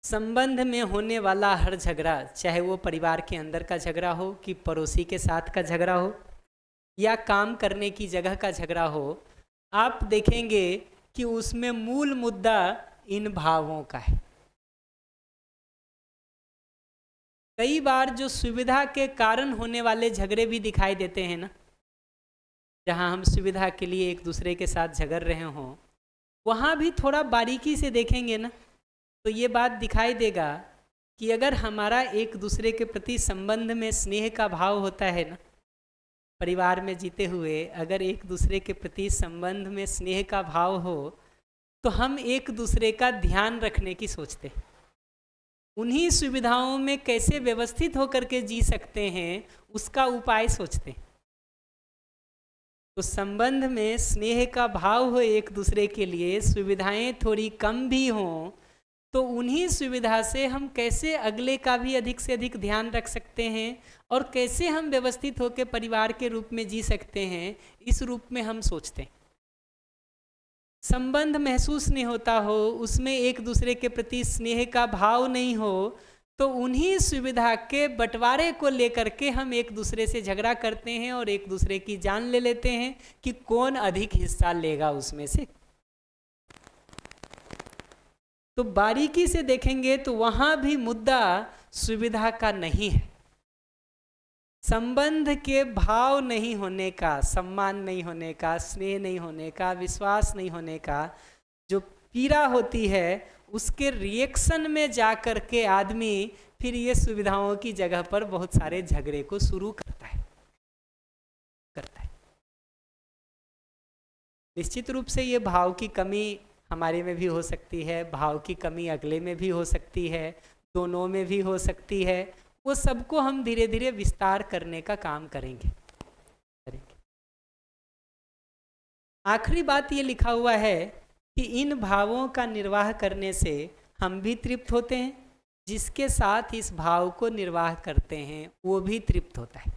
संबंध में होने वाला हर झगड़ा, चाहे वो परिवार के अंदर का झगड़ा हो कि पड़ोसी के साथ का झगड़ा हो या काम करने की जगह का झगड़ा हो, आप देखेंगे कि उसमें मूल मुद्दा इन भावों का है। कई बार जो सुविधा के कारण होने वाले झगड़े भी दिखाई देते हैं ना, जहां हम सुविधा के लिए एक दूसरे के साथ झगड़ रहे हों, वहां भी थोड़ा बारीकी से देखेंगे ना तो ये बात दिखाई देगा कि अगर हमारा एक दूसरे के प्रति संबंध में स्नेह का भाव होता है ना, परिवार में जीते हुए अगर एक दूसरे के प्रति संबंध में स्नेह का भाव हो तो हम एक दूसरे का ध्यान रखने की सोचते हैं, उन्हीं सुविधाओं में कैसे व्यवस्थित होकर के जी सकते हैं उसका उपाय सोचते हैं। तो संबंध में स्नेह का भाव हो एक दूसरे के लिए, सुविधाएं थोड़ी कम भी हों तो उन्हीं सुविधा से हम कैसे अगले का भी अधिक से अधिक ध्यान रख सकते हैं और कैसे हम व्यवस्थित होकर परिवार के रूप में जी सकते हैं, इस रूप में हम सोचते हैं। संबंध महसूस नहीं होता हो, उसमें एक दूसरे के प्रति स्नेह का भाव नहीं हो, तो उन्हीं सुविधा के बंटवारे को लेकर के हम एक दूसरे से झगड़ा करते हैं और एक दूसरे की जान ले लेते हैं कि कौन अधिक हिस्सा लेगा उसमें से। तो बारीकी से देखेंगे तो वहां भी मुद्दा सुविधा का नहीं है, संबंध के भाव नहीं होने का, सम्मान नहीं होने का, स्नेह नहीं होने का, विश्वास नहीं होने का जो पीड़ा होती है, उसके रिएक्शन में जा कर के आदमी फिर ये सुविधाओं की जगह पर बहुत सारे झगड़े को शुरू करता है। निश्चित रूप से ये भाव की कमी हमारे में भी हो सकती है, भाव की कमी अगले में भी हो सकती है, दोनों में भी हो सकती है। वो सबको हम धीरे धीरे विस्तार करने का काम करेंगे। आखिरी बात ये लिखा हुआ है कि इन भावों का निर्वाह करने से हम भी तृप्त होते हैं, जिसके साथ इस भाव को निर्वाह करते हैं वो भी तृप्त होता है।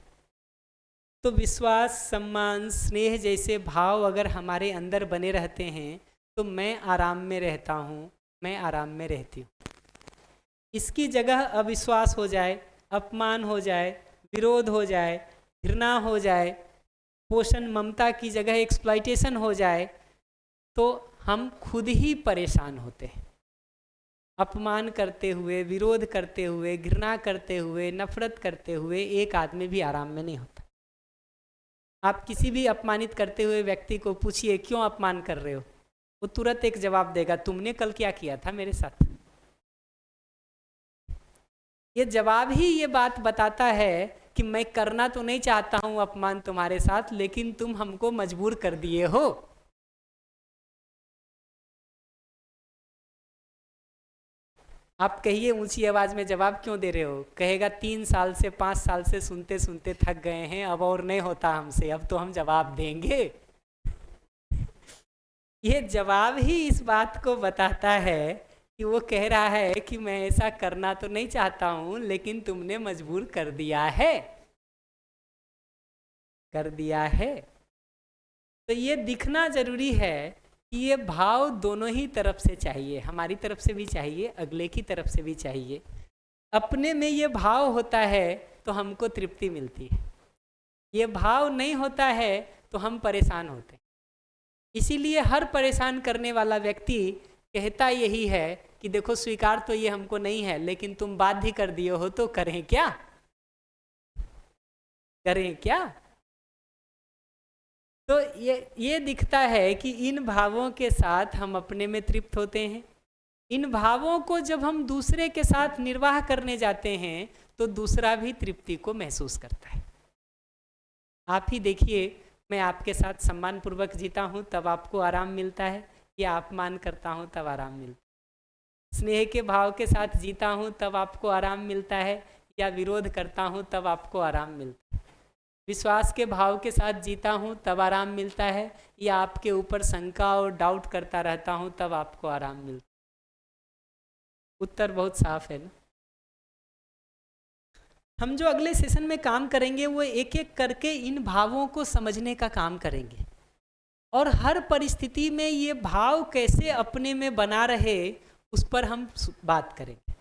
तो विश्वास, सम्मान, स्नेह जैसे भाव अगर हमारे अंदर बने रहते हैं तो मैं आराम में रहता हूँ, मैं आराम में रहती हूँ। इसकी जगह अविश्वास हो जाए, अपमान हो जाए, विरोध हो जाए, घृणा हो जाए, पोषण ममता की जगह एक्सप्लॉइटेशन हो जाए तो हम खुद ही परेशान होते हैं। अपमान करते हुए, विरोध करते हुए, घृणा करते हुए, नफरत करते हुए एक आदमी भी आराम में नहीं होता। आप किसी भी अपमानित करते हुए व्यक्ति को पूछिए क्यों अपमान कर रहे हो, वो तुरंत एक जवाब देगा, तुमने कल क्या किया था मेरे साथ। ये जवाब ही ये बात बताता है कि मैं करना तो नहीं चाहता हूं अपमान तुम्हारे साथ, लेकिन तुम हमको मजबूर कर दिए हो। आप कहिए ऊंची आवाज में जवाब क्यों दे रहे हो, कहेगा 3 साल से 5 साल से सुनते सुनते थक गए हैं, अब और नहीं होता हमसे, अब तो हम जवाब देंगे। ये जवाब ही इस बात को बताता है कि वो कह रहा है कि मैं ऐसा करना तो नहीं चाहता हूं, लेकिन तुमने मजबूर कर दिया है, कर दिया है। तो ये दिखना जरूरी है कि ये भाव दोनों ही तरफ से चाहिए, हमारी तरफ से भी चाहिए, अगले की तरफ से भी चाहिए। अपने में ये भाव होता है तो हमको तृप्ति मिलती है, ये भाव नहीं होता है तो हम परेशान होते हैं। इसीलिए हर परेशान करने वाला व्यक्ति कहता यही है कि देखो स्वीकार तो ये हमको नहीं है, लेकिन तुम बाध्य कर दिए हो तो करें क्या, करें क्या। तो ये दिखता है कि इन भावों के साथ हम अपने में तृप्त होते हैं। इन भावों को जब हम दूसरे के साथ निर्वाह करने जाते हैं तो दूसरा भी तृप्ति को महसूस करता है। आप ही देखिए, मैं आपके साथ सम्मान पूर्वक जीता हूँ तब आपको आराम मिलता है, या अपमान करता हूँ तब आराम मिलता है। स्नेह के भाव के साथ जीता हूँ तब आपको आराम मिलता है, या विरोध करता हूँ तब आपको आराम मिलता है। विश्वास के भाव के साथ जीता हूँ तब आराम मिलता है, या आपके ऊपर शंका और डाउट करता रहता हूँ तब आपको आराम मिलता है। उत्तर बहुत साफ है ना। हम जो अगले सेशन में काम करेंगे वो एक एक करके इन भावों को समझने का काम करेंगे, और हर परिस्थिति में ये भाव कैसे अपने में बना रहे उस पर हम बात करेंगे।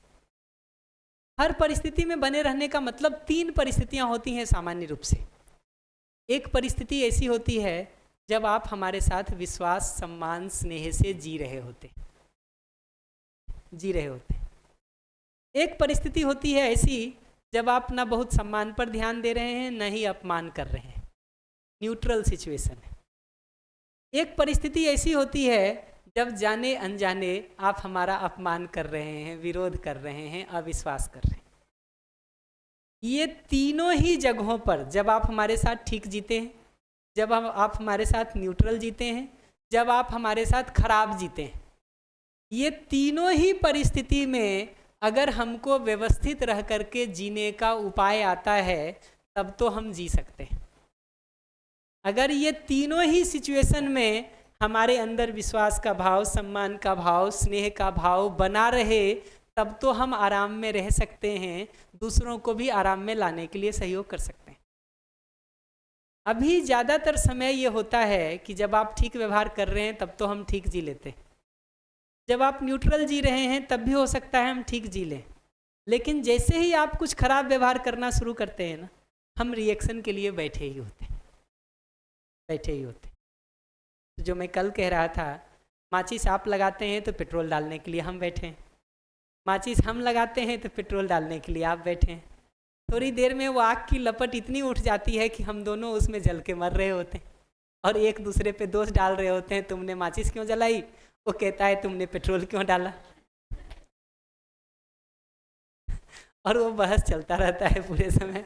हर परिस्थिति में बने रहने का मतलब 3 परिस्थितियां होती हैं सामान्य रूप से। एक परिस्थिति ऐसी होती है जब आप हमारे साथ विश्वास, सम्मान, स्नेह से जी रहे होते। एक परिस्थिति होती है ऐसी जब आप ना बहुत सम्मान पर ध्यान दे रहे हैं, न ही अपमान कर रहे हैं, न्यूट्रल सिचुएशन है। एक परिस्थिति ऐसी होती है जब जाने अनजाने आप हमारा अपमान कर रहे हैं, विरोध कर रहे हैं, अविश्वास कर रहे हैं। ये तीनों ही जगहों पर जब आप हमारे साथ ठीक जीते हैं, जब आप हमारे साथ न्यूट्रल जीते हैं, जब आप हमारे साथ खराब जीते हैं, ये तीनों ही परिस्थिति में अगर हमको व्यवस्थित रह करके जीने का उपाय आता है तब तो हम जी सकते हैं। अगर ये तीनों ही सिचुएशन में हमारे अंदर विश्वास का भाव, सम्मान का भाव, स्नेह का भाव बना रहे तब तो हम आराम में रह सकते हैं, दूसरों को भी आराम में लाने के लिए सहयोग कर सकते हैं। अभी ज़्यादातर समय ये होता है कि जब आप ठीक व्यवहार कर रहे हैं तब तो हम ठीक जी लेते हैं, जब आप न्यूट्रल जी रहे हैं तब भी हो सकता है हम ठीक जी लें, लेकिन जैसे ही आप कुछ खराब व्यवहार करना शुरू करते हैं ना, हम रिएक्शन के लिए बैठे ही होते हैं। तो जो मैं कल कह रहा था, माचिस आप लगाते हैं तो पेट्रोल डालने के लिए हम बैठे हैं, माचिस हम लगाते हैं तो पेट्रोल डालने के लिए आप बैठे हैं। थोड़ी देर में वो आग की लपट इतनी उठ जाती है कि हम दोनों उसमें जल के मर रहे होते हैं और एक दूसरे पे दोष डाल रहे होते हैं, तुमने माचिस क्यों जलाई, वो कहता है तुमने पेट्रोल क्यों डाला, और वो बहस चलता रहता है पूरे समय।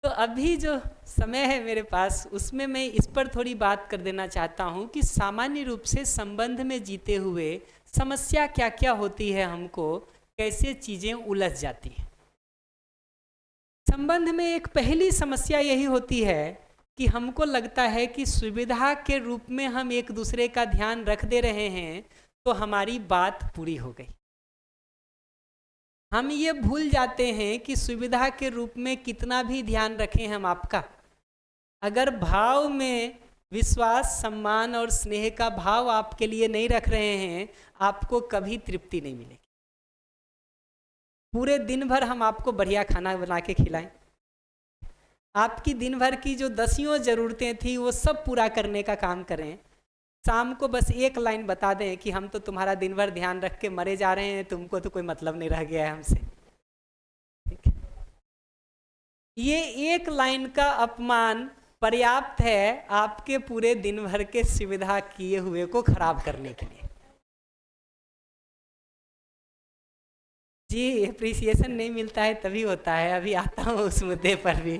तो अभी जो समय है मेरे पास उसमें मैं इस पर थोड़ी बात कर देना चाहता हूँ कि सामान्य रूप से संबंध में जीते हुए समस्या क्या क्या होती है, हमको कैसे चीज़ें उलझ जाती हैं। संबंध में एक पहली समस्या यही होती है कि हमको लगता है कि सुविधा के रूप में हम एक दूसरे का ध्यान रख दे रहे हैं तो हमारी बात पूरी हो गई। हम ये भूल जाते हैं कि सुविधा के रूप में कितना भी ध्यान रखें हम आपका, अगर भाव में विश्वास, सम्मान और स्नेह का भाव आपके लिए नहीं रख रहे हैं, आपको कभी तृप्ति नहीं मिलेगी। पूरे दिन भर हम आपको बढ़िया खाना बना के खिलाएं, आपकी दिन भर की जो 10 ज़रूरतें थी वो सब पूरा करने का काम करें, शाम को बस एक लाइन बता दें कि हम तो तुम्हारा दिन भर ध्यान रख के मरे जा रहे हैं, तुमको तो कोई मतलब नहीं रह गया है हमसे। ठीक है? ये एक लाइन का अपमान पर्याप्त है आपके पूरे दिन भर के सुविधा किए हुए को खराब करने के लिए। जी, एप्रिसिएशन नहीं मिलता है तभी होता है, अभी आता हूँ उस मुद्दे पर भी,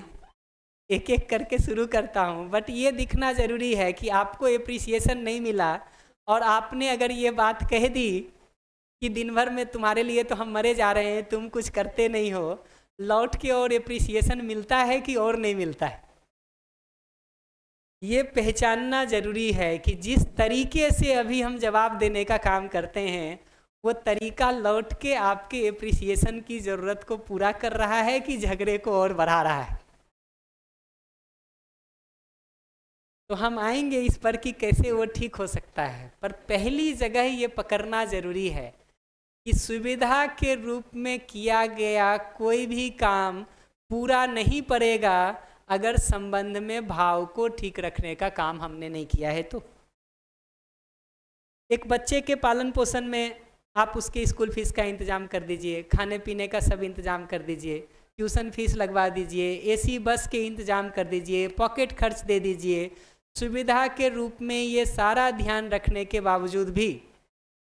एक एक करके शुरू करता हूँ। बट ये दिखना ज़रूरी है कि आपको एप्रिसिएशन नहीं मिला और आपने अगर ये बात कह दी कि दिन भर में तुम्हारे लिए तो हम मरे जा रहे हैं, तुम कुछ करते नहीं हो, लौट के और एप्रिसिएशन मिलता है कि और नहीं मिलता है। ये पहचानना ज़रूरी है कि जिस तरीके से अभी हम जवाब देने का काम करते हैं वो तरीका लौट के आपके एप्रिसिएशन की ज़रूरत को पूरा कर रहा है कि झगड़े को और बढ़ा रहा है। तो हम आएंगे इस पर कि कैसे वो ठीक हो सकता है। पर पहली जगह ये पकड़ना जरूरी है कि सुविधा के रूप में किया गया कोई भी काम पूरा नहीं पड़ेगा अगर संबंध में भाव को ठीक रखने का काम हमने नहीं किया है। तो एक बच्चे के पालन पोषण में आप उसके स्कूल फीस का इंतजाम कर दीजिए, खाने पीने का सब इंतजाम कर दीजिए, ट्यूशन फीस लगवा दीजिए, एसी बस के इंतजाम कर दीजिए, पॉकेट खर्च दे दीजिए। सुविधा के रूप में ये सारा ध्यान रखने के बावजूद भी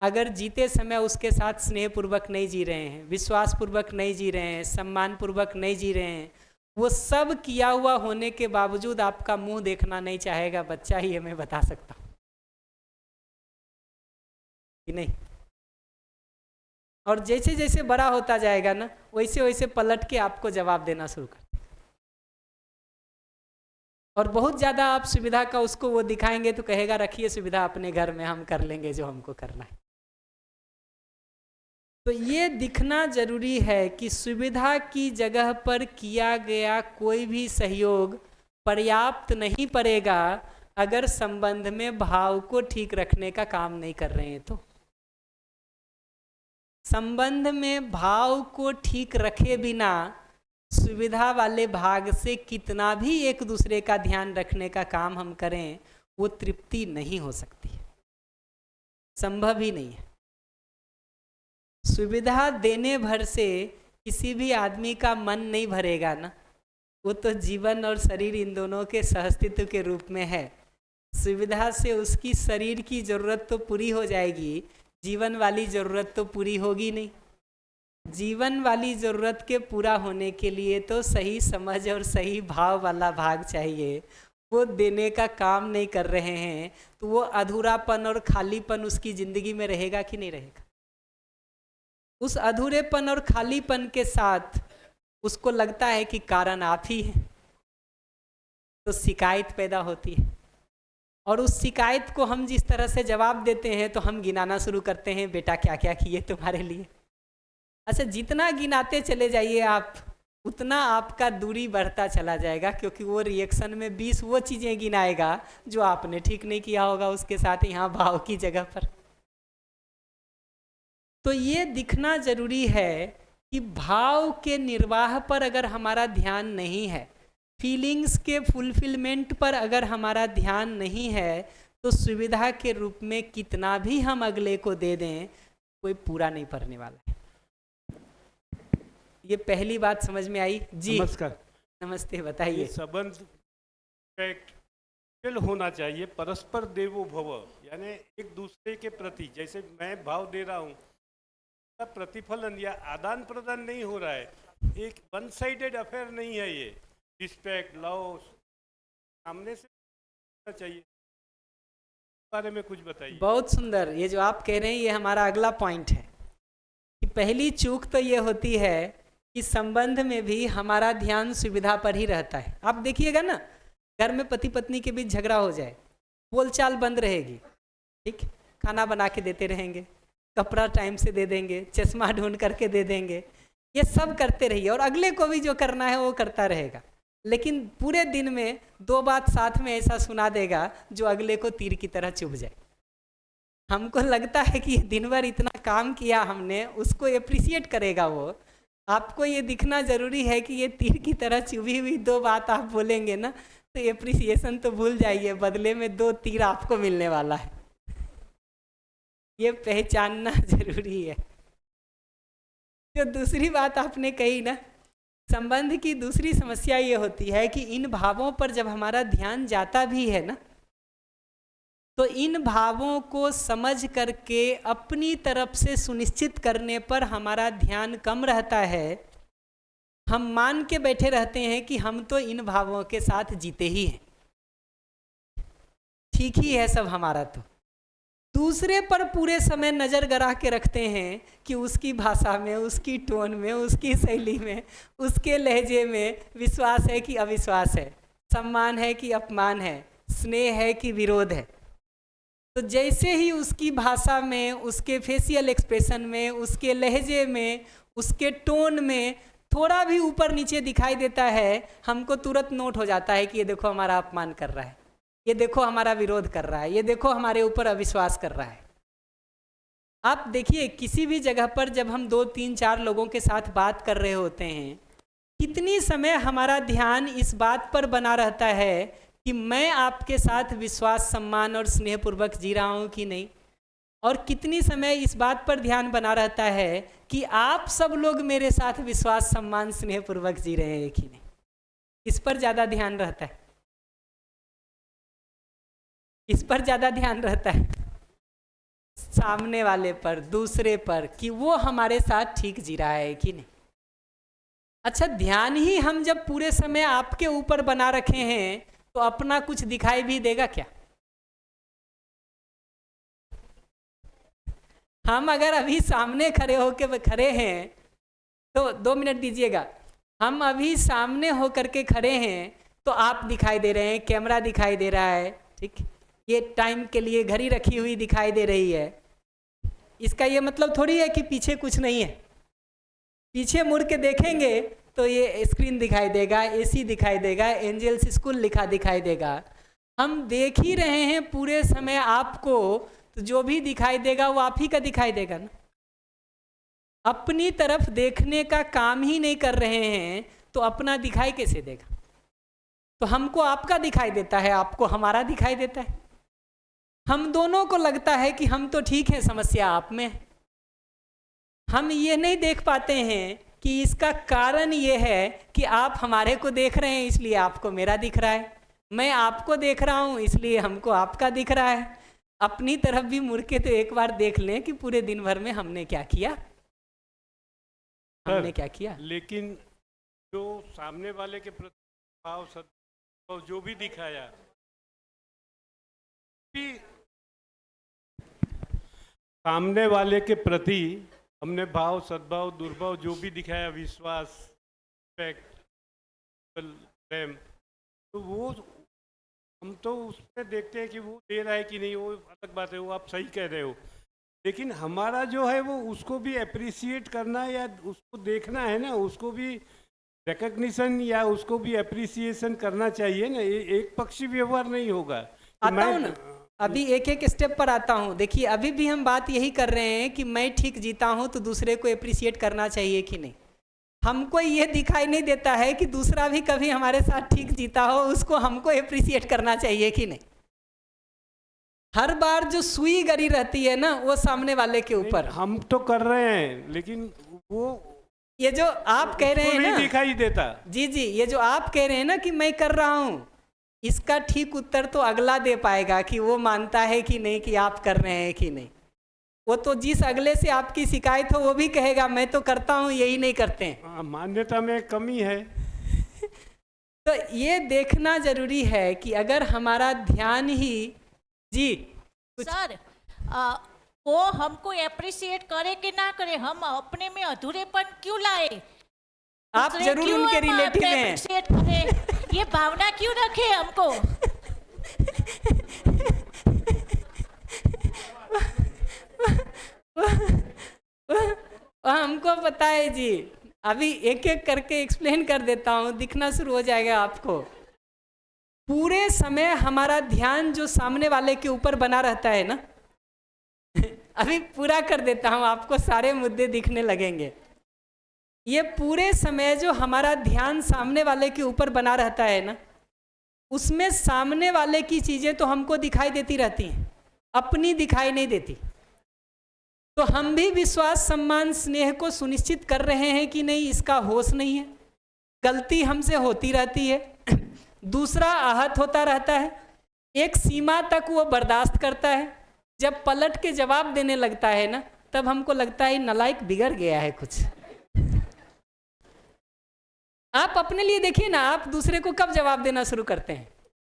अगर जीते समय उसके साथ स्नेहपूर्वक नहीं जी रहे हैं, विश्वासपूर्वक नहीं जी रहे हैं, सम्मानपूर्वक नहीं जी रहे हैं, वो सब किया हुआ होने के बावजूद आपका मुंह देखना नहीं चाहेगा बच्चा ही, मैं बता सकता हूँ कि नहीं। और जैसे जैसे बड़ा होता जाएगा ना, वैसे वैसे पलट के आपको जवाब देना शुरू कर, और बहुत ज़्यादा आप सुविधा का उसको वो दिखाएंगे तो कहेगा रखिए सुविधा अपने घर में, हम कर लेंगे जो हमको करना है। तो ये दिखना जरूरी है कि सुविधा की जगह पर किया गया कोई भी सहयोग पर्याप्त नहीं पड़ेगा अगर संबंध में भाव को ठीक रखने का काम नहीं कर रहे हैं। तो संबंध में भाव को ठीक रखे बिना सुविधा वाले भाग से कितना भी एक दूसरे का ध्यान रखने का काम हम करें, वो तृप्ति नहीं हो सकती है, संभव ही नहीं है। सुविधा देने भर से किसी भी आदमी का मन नहीं भरेगा ना, वो तो जीवन और शरीर इन दोनों के सहअस्तित्व के रूप में है। सुविधा से उसकी शरीर की ज़रूरत तो पूरी हो जाएगी, जीवन वाली ज़रूरत तो पूरी होगी नहीं। जीवन वाली ज़रूरत के पूरा होने के लिए तो सही समझ और सही भाव वाला भाग चाहिए, वो देने का काम नहीं कर रहे हैं तो वो अधूरापन और खालीपन उसकी ज़िंदगी में रहेगा कि नहीं रहेगा। उस अधूरेपन और खालीपन के साथ उसको लगता है कि कारण आप ही हैं, तो शिकायत पैदा होती है, और उस शिकायत को हम जिस तरह से जवाब देते हैं तो हम गिनाना शुरू करते हैं, बेटा क्या क्या किए तुम्हारे लिए। अच्छा, जितना गिनाते चले जाइए आप, उतना आपका दूरी बढ़ता चला जाएगा, क्योंकि वो रिएक्शन में 20 वो चीज़ें गिनाएगा जो आपने ठीक नहीं किया होगा उसके साथ यहाँ भाव की जगह पर। तो ये दिखना जरूरी है कि भाव के निर्वाह पर अगर हमारा ध्यान नहीं है, फीलिंग्स के फुलफिलमेंट पर अगर हमारा ध्यान नहीं है, तो सुविधा के रूप में कितना भी हम अगले को दे दें, कोई पूरा नहीं पड़ने वाला है। ये पहली बात समझ में आई जी? नमस्कार। नमस्ते, बताइए। ये संबंध प्रैक्टिकल होना चाहिए, परस्पर देवो भव, यानी एक दूसरे के प्रति जैसे मैं भाव दे रहा हूँ, प्रतिफलन या आदान प्रदान नहीं हो रहा है, एक वन साइडेड अफेयर नहीं है ये। रिस्पेक्ट, लव सामने से होना चाहिए। बारे में कुछ बताइए। बहुत सुंदर, ये जो आप कह रहे हैं ये हमारा अगला पॉइंट है कि पहली चूक तो ये होती है कि संबंध में भी हमारा ध्यान सुविधा पर ही रहता है। आप देखिएगा ना, घर में पति पत्नी के बीच झगड़ा हो जाए, बोलचाल बंद रहेगी, ठीक, खाना बना के देते रहेंगे, कपड़ा टाइम से दे देंगे, चश्मा ढूंढ करके दे देंगे, ये सब करते रहिए, और अगले को भी जो करना है वो करता रहेगा, लेकिन पूरे दिन में 2 बात साथ में ऐसा सुना देगा जो अगले को तीर की तरह चुभ जाए। हमको लगता है कि दिन भर इतना काम किया हमने, उसको एप्रिसिएट करेगा वो। आपको ये दिखना जरूरी है कि ये तीर की तरह चुभी हुई 2 बात आप बोलेंगे ना, तो एप्रिसिएशन तो भूल जाइए, बदले में 2 तीर आपको मिलने वाला है। ये पहचानना जरूरी है। जो दूसरी बात आपने कही ना, संबंध की दूसरी समस्या ये होती है कि इन भावों पर जब हमारा ध्यान जाता भी है ना, तो इन भावों को समझ करके अपनी तरफ से सुनिश्चित करने पर हमारा ध्यान कम रहता है। हम मान के बैठे रहते हैं कि हम तो इन भावों के साथ जीते ही हैं, ठीक ही है सब हमारा, तो दूसरे पर पूरे समय नज़र गड़ा के रखते हैं कि उसकी भाषा में, उसकी टोन में, उसकी शैली में, उसके लहजे में विश्वास है कि अविश्वास है, सम्मान है कि अपमान है, स्नेह है कि विरोध है। तो जैसे ही उसकी भाषा में, उसके फेशियल एक्सप्रेशन में, उसके लहजे में, उसके टोन में थोड़ा भी ऊपर नीचे दिखाई देता है, हमको तुरंत नोट हो जाता है कि ये देखो हमारा अपमान कर रहा है, ये देखो हमारा विरोध कर रहा है, ये देखो हमारे ऊपर अविश्वास कर रहा है। आप देखिए किसी भी जगह पर जब हम 2, 3, 4 लोगों के साथ बात कर रहे होते हैं, कितनी समय हमारा ध्यान इस बात पर बना रहता है कि मैं आपके साथ विश्वास, सम्मान और स्नेहपूर्वक जी रहा हूँ कि नहीं, और कितनी समय इस बात पर ध्यान बना रहता है कि आप सब लोग मेरे साथ विश्वास, सम्मान, स्नेहपूर्वक जी रहे हैं कि नहीं। इस पर ज़्यादा ध्यान रहता है, इस पर ज़्यादा ध्यान रहता है, सामने वाले पर, दूसरे पर, कि वो हमारे साथ ठीक जी रहा है कि नहीं। अच्छा, ध्यान ही हम जब पूरे समय आपके ऊपर बना रखे हैं तो अपना कुछ दिखाई भी देगा क्या? हम अगर अभी सामने खड़े होके खड़े हैं तो 2 मिनट दीजिएगा, हम अभी सामने होकर के खड़े हैं तो आप दिखाई दे रहे हैं, कैमरा दिखाई दे रहा है, ठीक, ये टाइम के लिए घड़ी रखी हुई दिखाई दे रही है। इसका ये मतलब थोड़ी है कि पीछे कुछ नहीं है। पीछे मुड़ के देखेंगे तो ये स्क्रीन दिखाई देगा, एसी दिखाई देगा, एंजल्स स्कूल लिखा दिखाई देगा। हम देख ही रहे हैं पूरे समय आपको, तो जो भी दिखाई देगा वो आप ही का दिखाई देगा ना। अपनी तरफ देखने का काम ही नहीं कर रहे हैं तो अपना दिखाई कैसे देगा? तो हमको आपका दिखाई देता है, आपको हमारा दिखाई देता है। हम दोनों को लगता है कि हम तो ठीक हैं, समस्या आप में। हम ये नहीं देख पाते हैं कि इसका कारण ये है कि आप हमारे को देख रहे हैं इसलिए आपको मेरा दिख रहा है, मैं आपको देख रहा हूँ इसलिए हमको आपका दिख रहा है। अपनी तरफ भी मुड़ के तो एक बार देख लें कि पूरे दिन भर में हमने क्या किया, हमने क्या किया। लेकिन जो सामने वाले के प्रति भाव, सद्भाव जो भी दिखाया, सामने वाले के प्रति हमने भाव, सद्भाव, दुर्भाव जो भी दिखाया, विश्वास, रिस्पेक्ट, प्रेम, तो वो हम तो उसमें देखते हैं कि वो दे रहा है कि नहीं, वो अलग बात है, वो आप सही कह रहे हो। लेकिन हमारा जो है वो उसको भी अप्रिसिएट करना है या उसको देखना है ना, उसको भी रिकग्निशन या उसको भी अप्रिसिएशन करना चाहिए ना। एक पक्षी व्यवहार नहीं होगा। आता हूँ ना, अभी एक एक स्टेप पर आता हूँ। देखिए अभी भी हम बात यही कर रहे हैं कि मैं ठीक जीता हूँ तो दूसरे को अप्रिसिएट करना चाहिए कि नहीं। हमको ये दिखाई नहीं देता है कि दूसरा भी कभी हमारे साथ ठीक जीता हो, उसको हमको अप्रिसिएट करना चाहिए कि नहीं। हर बार जो सुई गरी रहती है ना वो सामने वाले के ऊपर। हम तो कर रहे हैं लेकिन वो ये जो आप कह रहे हैं ना, दिखाई देता। जी जी, ये जो आप कह रहे हैं ना कि मैं कर रहा हूँ, इसका ठीक उत्तर तो अगला दे पाएगा कि वो मानता है कि नहीं कि आप कर रहे हैं कि नहीं। वो तो जिस अगले से आपकी शिकायत हो वो भी कहेगा मैं तो करता हूँ, यही नहीं करते हैं। मान्यता में कमी है। तो ये देखना जरूरी है कि अगर हमारा ध्यान ही जी सर वो हमको अप्रिशिएट करे कि ना करे, हम अपने में अधूरेपन क्यों लाए? आप दूसरे जरूर क्यों उनके हम रिलेटिव हैं। appreciate करें? ये भावना क्यों रखे हमको? हमको पता है जी, अभी एक एक करके एक्सप्लेन कर देता हूँ, दिखना शुरू हो जाएगा आपको। पूरे समय हमारा ध्यान जो सामने वाले के ऊपर बना रहता है ना, अभी पूरा कर देता हूँ, आपको सारे मुद्दे दिखने लगेंगे। ये पूरे समय जो हमारा ध्यान सामने वाले के ऊपर बना रहता है ना, उसमें सामने वाले की चीज़ें तो हमको दिखाई देती रहती हैं, अपनी दिखाई नहीं देती। तो हम भी विश्वास, सम्मान, स्नेह को सुनिश्चित कर रहे हैं कि नहीं, इसका होश नहीं है। गलती हमसे होती रहती है, दूसरा आहत होता रहता है, एक सीमा तक वो बर्दाश्त करता है। जब पलट के जवाब देने लगता है ना, तब हमको लगता है नालायक बिगड़ गया है कुछ। आप अपने लिए देखिए ना, आप दूसरे को कब जवाब देना शुरू करते हैं?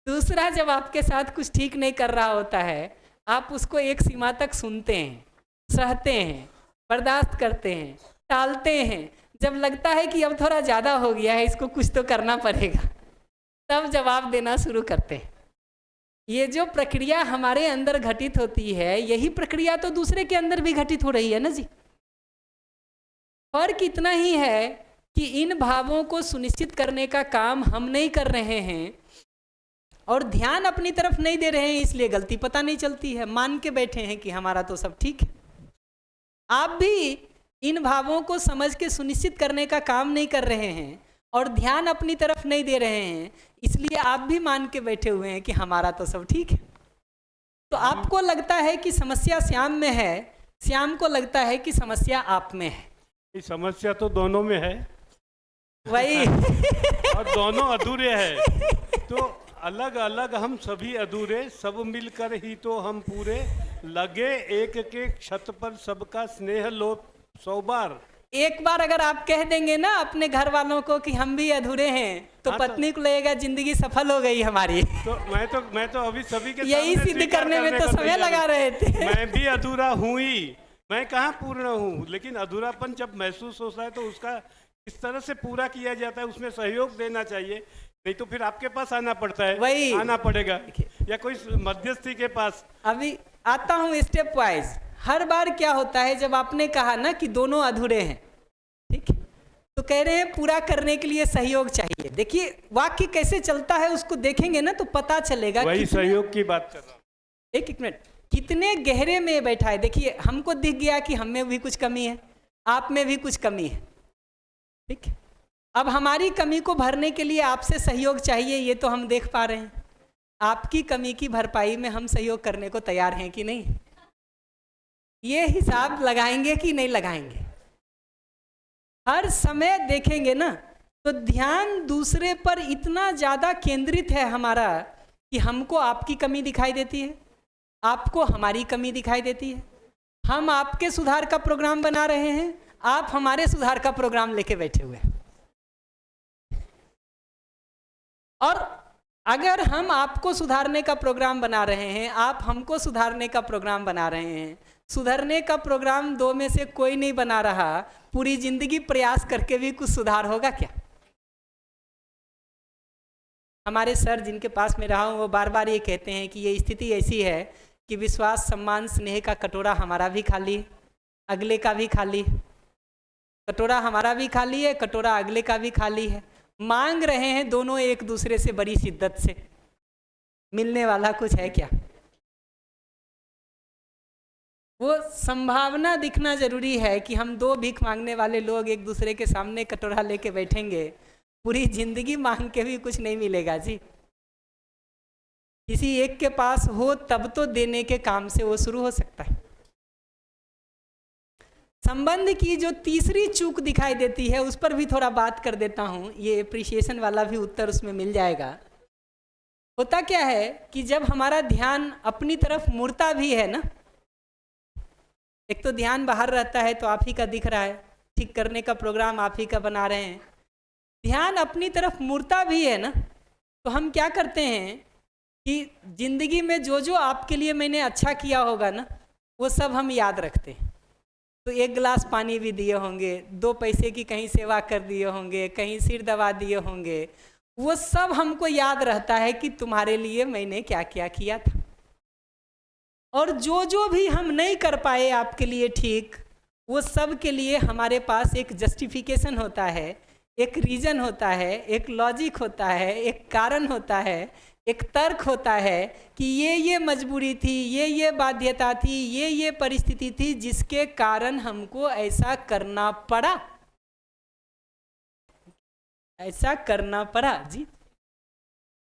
दूसरा जब आपके साथ कुछ ठीक नहीं कर रहा होता है, आप उसको एक सीमा तक सुनते हैं, सहते हैं, बर्दाश्त करते हैं, टालते हैं। जब लगता है कि अब थोड़ा ज़्यादा हो गया है, इसको कुछ तो करना पड़ेगा, तब जवाब देना शुरू करते हैं। ये जो प्रक्रिया हमारे अंदर घटित होती है, यही प्रक्रिया तो दूसरे के अंदर भी घटित हो रही है ना जी। फर्क इतना ही है कि इन भावों को सुनिश्चित करने का काम हम नहीं कर रहे हैं, और ध्यान अपनी तरफ नहीं दे रहे हैं, इसलिए गलती पता नहीं चलती है, मान के बैठे हैं कि हमारा तो सब ठीक है। आप भी इन भावों को समझ के सुनिश्चित करने का काम नहीं कर रहे हैं और ध्यान अपनी तरफ नहीं दे रहे हैं, इसलिए आप भी मान के बैठे हुए हैं कि हमारा तो सब ठीक है। तो आपको लगता है कि समस्या श्याम में है, श्याम को लगता है कि समस्या आप में है। ये समस्या तो दोनों में है वही और दोनों अधूरे हैं। तो अलग अलग हम सभी अधूरे, सब मिलकर ही तो हम पूरे। लगे एक के छत पर सबका स्नेह लो 100 बार। एक बार अगर आप कह देंगे ना अपने घर वालों को कि हम भी अधूरे हैं, तो हाँ, पत्नी को लगेगा जिंदगी सफल हो गई हमारी। तो मैं तो अभी सभी के यही सामने सिद्ध स्वीकार करने में तो का समय तैयार लगा हूं। रहे थे। मैं भी अधूरा हूँ ही, मैं कहाँ पूर्ण हूँ, लेकिन अधूरापन जब महसूस होता है तो उसका इस तरह से पूरा किया जाता है, उसमें सहयोग देना चाहिए, नहीं तो फिर आपके पास आना पड़ता है, वही आना पड़ेगा या कोई मध्यस्थी के पास। अभी आता हूँ स्टेप वाइज। हर बार क्या होता है, जब आपने कहा ना कि दोनों अधूरे हैं, ठीक है, तो कह रहे हैं पूरा करने के लिए सहयोग चाहिए। देखिए वाक्य कैसे चलता है उसको देखेंगे ना तो पता चलेगा। वही सहयोग की बात कर रहा हूँ। एक मिनट, कितने गहरे में बैठा है। देखिए हमको दिख गया कि हम में भी कुछ कमी है, आप में भी कुछ कमी है, ठीक है। अब हमारी कमी को भरने के लिए आपसे सहयोग चाहिए, ये तो हम देख पा रहे हैं। आपकी कमी की भरपाई में हम सहयोग करने को तैयार हैं कि नहीं, ये हिसाब लगाएंगे कि नहीं लगाएंगे। हर समय देखेंगे ना तो ध्यान दूसरे पर इतना ज़्यादा केंद्रित है हमारा कि हमको आपकी कमी दिखाई देती है, आपको हमारी कमी दिखाई देती है। हम आपके सुधार का प्रोग्राम बना रहे हैं, आप हमारे सुधार का प्रोग्राम लेके बैठे हुए हैं। और अगर हम आपको सुधारने का प्रोग्राम बना रहे हैं, आप हमको सुधारने का प्रोग्राम बना रहे हैं, सुधरने का प्रोग्राम दो में से कोई नहीं बना रहा, पूरी जिंदगी प्रयास करके भी कुछ सुधार होगा क्या? हमारे सर जिनके पास में रहा हूँ वो बार बार ये कहते हैं कि ये स्थिति ऐसी है कि विश्वास सम्मान स्नेह का कटोरा हमारा भी खाली है, अगले का भी खाली है। कटोरा हमारा भी खाली है, कटोरा अगले का भी खाली है। मांग रहे हैं दोनों एक दूसरे से बड़ी शिद्दत से, मिलने वाला कुछ है क्या? वो संभावना दिखना जरूरी है कि हम दो भीख मांगने वाले लोग एक दूसरे के सामने कटोरा लेके बैठेंगे, पूरी जिंदगी मांग के भी कुछ नहीं मिलेगा जी। किसी एक के पास हो तब तो देने के काम से वो शुरू हो सकता है। संबंध की जो तीसरी चूक दिखाई देती है उस पर भी थोड़ा बात कर देता हूँ, ये एप्रिसिएशन वाला भी उत्तर उसमें मिल जाएगा। होता क्या है कि जब हमारा ध्यान अपनी तरफ मुड़ता भी है ना, एक तो ध्यान बाहर रहता है तो आप ही का दिख रहा है, ठीक करने का प्रोग्राम आप ही का बना रहे हैं। ध्यान अपनी तरफ मुड़ता भी है ना, तो हम क्या करते हैं कि जिंदगी में जो जो आपके लिए मैंने अच्छा किया होगा ना, वो सब हम याद रखते हैं। तो एक गिलास पानी भी दिए होंगे, 2 पैसे की कहीं सेवा कर दिए होंगे, कहीं सिर दबा दिए होंगे, वो सब हमको याद रहता है कि तुम्हारे लिए मैंने क्या क्या किया था। और जो जो भी हम नहीं कर पाए आपके लिए ठीक, वो सब के लिए हमारे पास एक जस्टिफिकेशन होता है, एक रीज़न होता है, एक लॉजिक होता है, एक कारण होता है, एक तर्क होता है कि ये मजबूरी थी, ये बाध्यता थी, ये परिस्थिति थी जिसके कारण हमको ऐसा करना पड़ा, ऐसा करना पड़ा जी।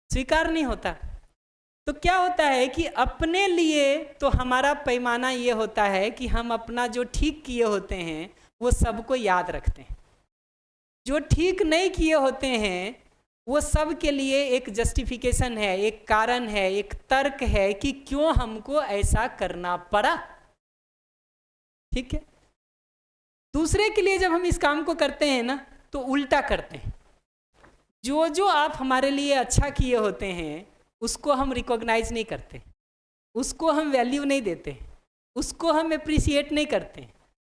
स्वीकार नहीं होता। तो क्या होता है कि अपने लिए तो हमारा पैमाना ये होता है कि हम अपना जो ठीक किए होते हैं वो सबको याद रखते हैं, जो ठीक नहीं किए होते हैं वो सब के लिए एक जस्टिफिकेशन है, एक कारण है, एक तर्क है कि क्यों हमको ऐसा करना पड़ा। ठीक है। दूसरे के लिए जब हम इस काम को करते हैं ना तो उल्टा करते हैं। जो जो आप हमारे लिए अच्छा किए होते हैं उसको हम रिकॉग्नाइज नहीं करते, उसको हम वैल्यू नहीं देते, उसको हम अप्रिशिएट नहीं करते,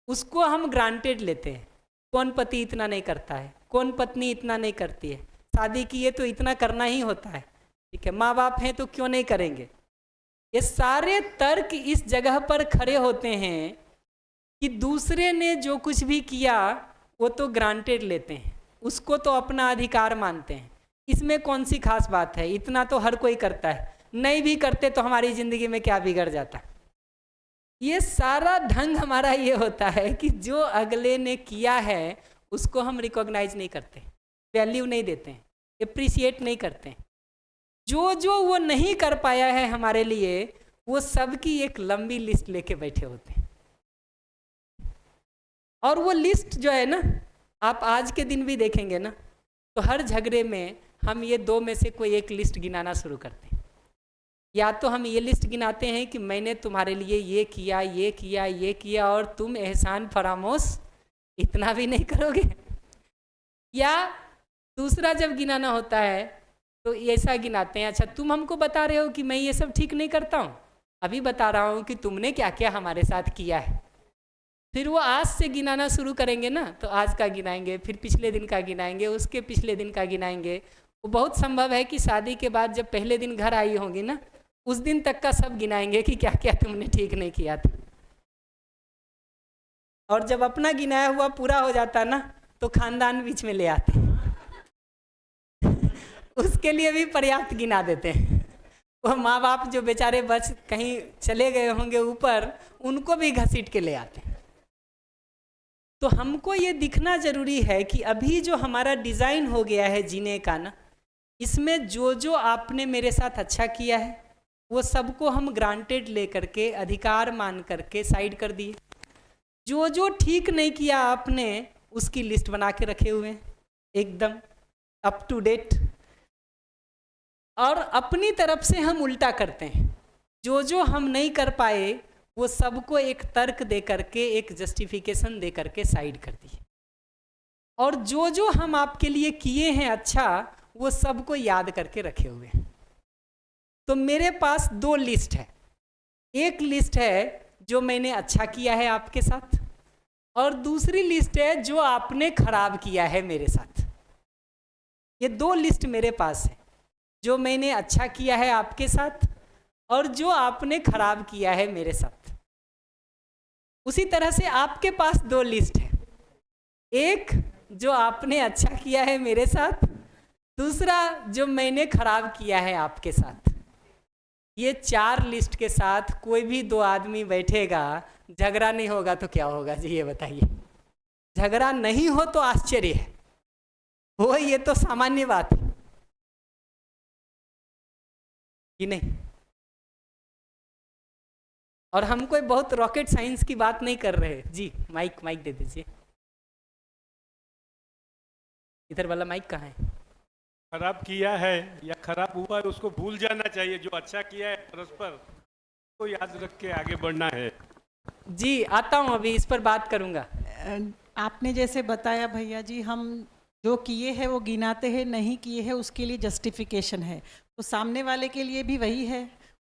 उसको हम ग्रांटेड लेते हैं। कौन पति इतना नहीं करता है, कौन पत्नी इतना नहीं करती है, शादी किए तो इतना करना ही होता है, ठीक है, माँ बाप हैं तो क्यों नहीं करेंगे। ये सारे तर्क इस जगह पर खड़े होते हैं कि दूसरे ने जो कुछ भी किया वो तो ग्रांटेड लेते हैं, उसको तो अपना अधिकार मानते हैं। इसमें कौन सी खास बात है, इतना तो हर कोई करता है, नहीं भी करते तो हमारी ज़िंदगी में क्या बिगड़ जाता। ये सारा ढंग हमारा ये होता है कि जो अगले ने किया है उसको हम रिकॉग्नाइज नहीं करते, वैल्यू नहीं देते हैं, एप्रिसिएट नहीं करते हैं। जो जो वो नहीं कर पाया है हमारे लिए, वो सब की एक लंबी लिस्ट लेके बैठे होते हैं। और वो लिस्ट जो है ना, आप आज के दिन भी देखेंगे ना, तो हर झगड़े में हम ये दो में से कोई एक लिस्ट गिनाना शुरू करते हैं। या तो हम ये लिस्ट गिनाते हैं कि मैंने तुम्हारे लिए ये किया, ये किया, ये किया, और तुम एहसान फरामोश इतना भी नहीं करोगे। या दूसरा जब गिनाना होता है तो ऐसा गिनाते हैं, अच्छा तुम हमको बता रहे हो कि मैं ये सब ठीक नहीं करता हूँ, अभी बता रहा हूँ कि तुमने क्या क्या हमारे साथ किया है। फिर वो आज से गिनाना शुरू करेंगे ना, तो आज का गिनाएंगे, फिर पिछले दिन का गिनाएंगे, उसके पिछले दिन का गिनाएंगे। वो बहुत संभव है कि शादी के बाद जब पहले दिन घर आई होंगी ना, उस दिन तक का सब गिनाएंगे कि क्या क्या तुमने ठीक नहीं किया था। और जब अपना गिनाया हुआ पूरा हो जाता ना, तो खानदान बीच में ले आते हैं उसके लिए भी पर्याप्त गिना देते हैं। वो माँ बाप जो बेचारे बच कहीं चले गए होंगे ऊपर, उनको भी घसीट के ले आते हैं। तो हमको ये दिखना जरूरी है कि अभी जो हमारा डिज़ाइन हो गया है जीने का ना, इसमें जो जो आपने मेरे साथ अच्छा किया है वो सबको हम ग्रांटेड ले करके, अधिकार मान करके साइड कर दिए। जो जो ठीक नहीं किया आपने, उसकी लिस्ट बना के रखे हुए हैं एकदम अप टू डेट। और अपनी तरफ से हम उल्टा करते हैं, जो जो हम नहीं कर पाए वो सबको एक तर्क दे करके, एक जस्टिफिकेशन दे करके साइड कर दिए। और जो जो हम आपके लिए किए हैं अच्छा, वो सबको याद करके रखे हुए हैं। तो मेरे पास दो लिस्ट है। एक लिस्ट है जो मैंने अच्छा किया है आपके साथ, और दूसरी लिस्ट है जो आपने खराब किया है मेरे साथ। ये दो लिस्ट मेरे पास है, जो मैंने अच्छा किया है आपके साथ और जो आपने खराब किया है मेरे साथ। उसी तरह से आपके पास दो लिस्ट है, एक जो आपने अच्छा किया है मेरे साथ, दूसरा जो मैंने खराब किया है आपके साथ। ये चार लिस्ट के साथ कोई भी दो आदमी बैठेगा, झगड़ा नहीं होगा तो क्या होगा जी, ये बताइए। झगड़ा नहीं हो तो आश्चर्य है, हो ये तो सामान्य बात है कि नहीं। और हम कोई बहुत रॉकेट साइंस की बात नहीं कर रहे जी। माइक दे दीजिए, इधर वाला माइक कहाँ है? खराब किया है या खराब हुआ है उसको भूल जाना चाहिए, जो अच्छा किया है परस्पर को याद रख के आगे बढ़ना है। जी आता हूँ, अभी इस पर बात करूँगा। आपने जैसे बताया भैया जी, हम जो किए हैं वो गिनाते हैं, नहीं किए हैं उसके लिए जस्टिफिकेशन है। तो सामने वाले के लिए भी वही है,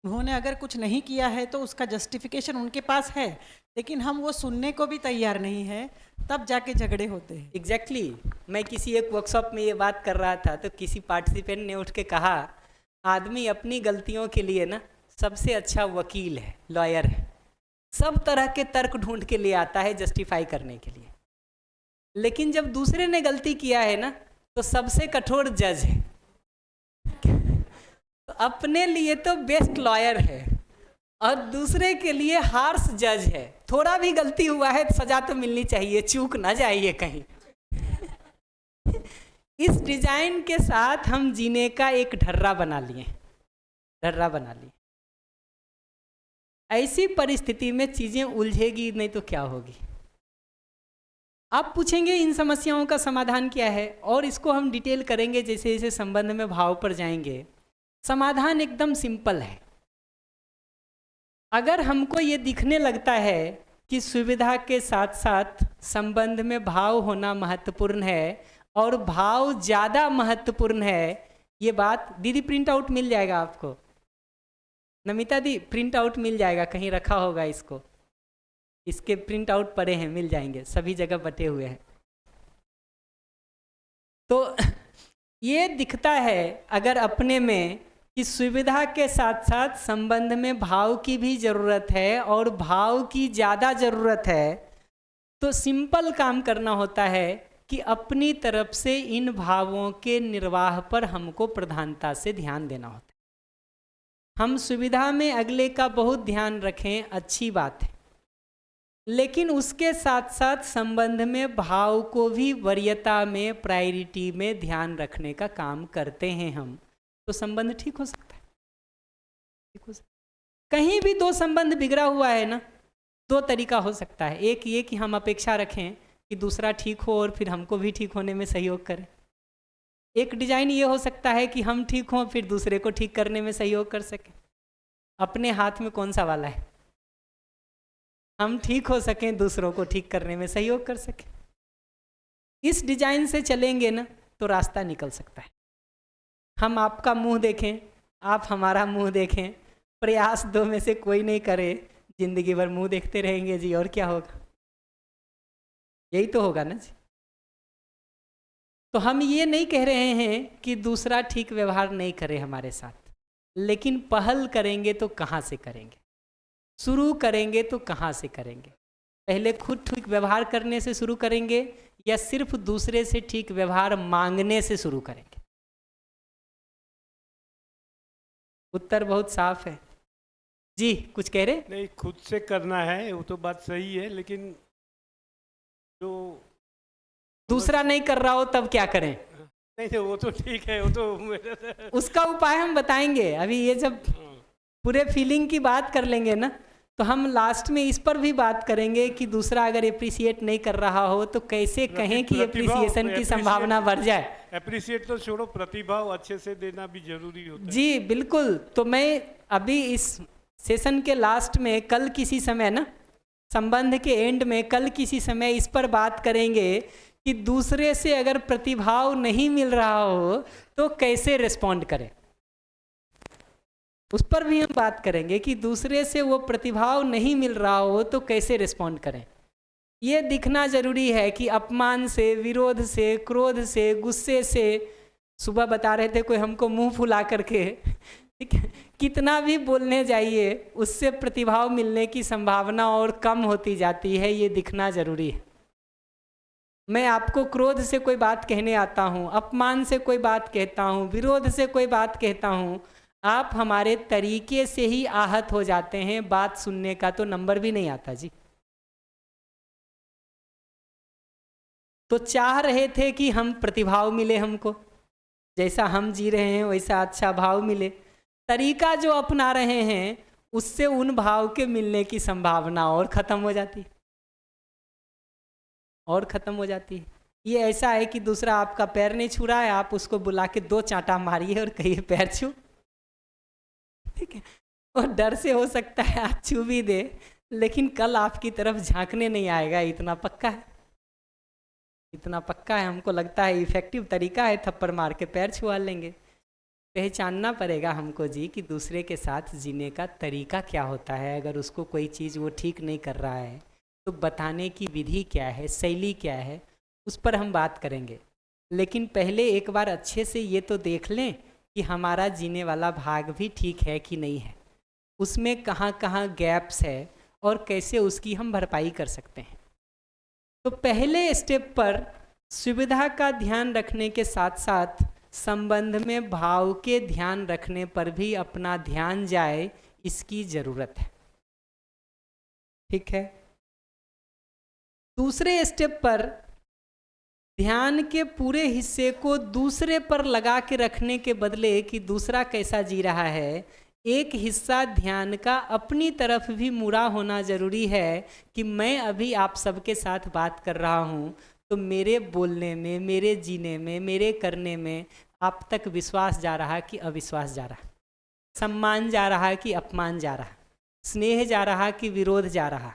उन्होंने अगर कुछ नहीं किया है तो उसका जस्टिफिकेशन उनके पास है, लेकिन हम वो सुनने को भी तैयार नहीं है, तब जाके झगड़े होते हैं। एग्जैक्टली मैं किसी एक वर्कशॉप में ये बात कर रहा था, तो किसी पार्टिसिपेंट ने उठ के कहा, आदमी अपनी गलतियों के लिए ना सबसे अच्छा वकील है, लॉयर है, सब तरह के तर्क ढूंढ के ले आता है जस्टिफाई करने के लिए। लेकिन जब दूसरे ने गलती किया है ना, तो सबसे कठोर जज है। तो अपने लिए तो बेस्ट लॉयर है और दूसरे के लिए हार्श जज है। थोड़ा भी गलती हुआ है तो सजा तो मिलनी चाहिए, चूक ना जाइए कहीं। इस डिजाइन के साथ हम जीने का एक ढर्रा बना लिए। ऐसी परिस्थिति में चीजें उलझेगी नहीं तो क्या होगी। आप पूछेंगे इन समस्याओं का समाधान क्या है, और इसको हम डिटेल करेंगे जैसे जैसे संबंध में भाव पर जाएंगे। समाधान एकदम सिंपल है। अगर हमको ये दिखने लगता है कि सुविधा के साथ साथ संबंध में भाव होना महत्वपूर्ण है और भाव ज़्यादा महत्वपूर्ण है, ये बात दीदी प्रिंट आउट मिल जाएगा आपको, नमिता दी प्रिंट आउट मिल जाएगा, कहीं रखा होगा इसको, इसके प्रिंट आउट पड़े हैं, मिल जाएंगे, सभी जगह बटे हुए हैं। तो ये दिखता है अगर अपने में कि सुविधा के साथ साथ संबंध में भाव की भी ज़रूरत है और भाव की ज़्यादा ज़रूरत है, तो सिंपल काम करना होता है कि अपनी तरफ से इन भावों के निर्वाह पर हमको प्रधानता से ध्यान देना होता है। हम सुविधा में अगले का बहुत ध्यान रखें, अच्छी बात है, लेकिन उसके साथ साथ संबंध में भाव को भी वरीयता में, प्रायोरिटी में ध्यान रखने का काम करते हैं हम, तो संबंध ठीक हो सकता है। ठीक हो सकता है। कहीं भी दो संबंध बिगड़ा हुआ है ना, दो तरीका हो सकता है। एक ये कि हम अपेक्षा रखें कि दूसरा ठीक हो और फिर हमको भी ठीक होने में सहयोग करें। एक डिजाइन ये हो सकता है कि हम ठीक हों फिर दूसरे को ठीक करने में सहयोग कर सकें। अपने हाथ में कौन सा वाला है? हम ठीक हो सकें, दूसरों को ठीक करने में सहयोग कर सकें। इस डिजाइन से चलेंगे ना तो रास्ता निकल सकता है। हम आपका मुंह देखें, आप हमारा मुंह देखें, प्रयास दो में से कोई नहीं करे, जिंदगी भर मुंह देखते रहेंगे जी, और क्या होगा? यही तो होगा ना जी। तो हम ये नहीं कह रहे हैं कि दूसरा ठीक व्यवहार नहीं करे हमारे साथ, लेकिन पहल करेंगे तो कहाँ से करेंगे, शुरू करेंगे तो कहाँ से करेंगे? पहले खुद ठीक व्यवहार करने से शुरू करेंगे या सिर्फ दूसरे से ठीक व्यवहार मांगने से शुरू करेंगे? उत्तर बहुत साफ है जी। कुछ कह रहे? नहीं, खुद से करना है वो तो बात सही है, लेकिन जो दूसरा नहीं कर रहा हो तब क्या करें? नहीं, वो तो ठीक है, वो तो मेरा उसका उपाय हम बताएंगे। अभी ये जब पूरे फीलिंग की बात कर लेंगे ना, तो हम लास्ट में इस पर भी बात करेंगे कि दूसरा अगर एप्रिसिएट नहीं कर रहा हो तो कैसे कहें कि एप्रिसिएशन की संभावना बढ़ जाए। एप्रिसिएट तो छोड़ो, प्रतिभाव अच्छे से देना भी जरूरी होता है। जी बिल्कुल। तो मैं अभी इस सेशन के लास्ट में कल किसी समय ना, संबंध के एंड में कल किसी समय इस पर बात करेंगे कि दूसरे से अगर प्रतिभाव नहीं मिल रहा हो तो कैसे रिस्पॉन्ड करें। उस पर भी हम बात करेंगे कि दूसरे से वो प्रतिभाव नहीं मिल रहा हो तो कैसे रिस्पॉन्ड करें। ये दिखना जरूरी है कि अपमान से, विरोध से, क्रोध से, गुस्से से, सुबह बता रहे थे कोई हमको मुंह फुला करके, ठीक है, कितना भी बोलने जाइए उससे प्रतिभाव मिलने की संभावना और कम होती जाती है। ये दिखना जरूरी है। मैं आपको क्रोध से कोई बात कहने आता हूँ, अपमान से कोई बात कहता हूँ, विरोध से कोई बात कहता हूँ, आप हमारे तरीके से ही आहत हो जाते हैं, बात सुनने का तो नंबर भी नहीं आता जी। तो चाह रहे थे कि हम प्रतिभाव मिले, हमको जैसा हम जी रहे हैं वैसा अच्छा भाव मिले। तरीका जो अपना रहे हैं उससे उन भाव के मिलने की संभावना और ख़त्म हो जाती है, और ख़त्म हो जाती है। ये ऐसा है कि दूसरा आपका पैर नहीं छू रहा है, आप उसको बुला के 2 चांटा मारिए और कहिए पैर छू, ठीक है, और डर से हो सकता है आप छू भी दे, लेकिन कल आपकी तरफ झांकने नहीं आएगा। इतना पक्का है, इतना पक्का है। हमको लगता है इफेक्टिव तरीका है, थप्पड़ मार के पैर छुआ लेंगे। पहचानना पड़ेगा हमको जी कि दूसरे के साथ जीने का तरीका क्या होता है। अगर उसको कोई चीज़ वो ठीक नहीं कर रहा है तो बताने की विधि क्या है, शैली क्या है, उस पर हम बात करेंगे। लेकिन पहले एक बार अच्छे से ये तो देख लें कि हमारा जीने वाला भाग भी ठीक है कि नहीं है, उसमें कहाँ कहाँ गैप्स है और कैसे उसकी हम भरपाई कर सकते हैं। तो पहले स्टेप पर सुविधा का ध्यान रखने के साथ साथ संबंध में भाव के ध्यान रखने पर भी अपना ध्यान जाए, इसकी ज़रूरत है। ठीक है। दूसरे स्टेप पर ध्यान के पूरे हिस्से को दूसरे पर लगा के रखने के बदले कि दूसरा कैसा जी रहा है, एक हिस्सा ध्यान का अपनी तरफ भी मुड़ा होना जरूरी है कि मैं अभी आप सबके साथ बात कर रहा हूँ तो मेरे बोलने में, मेरे जीने में, मेरे करने में आप तक विश्वास जा रहा कि अविश्वास जा रहा, सम्मान जा रहा कि अपमान जा रहा, स्नेह जा रहा कि विरोध जा रहा।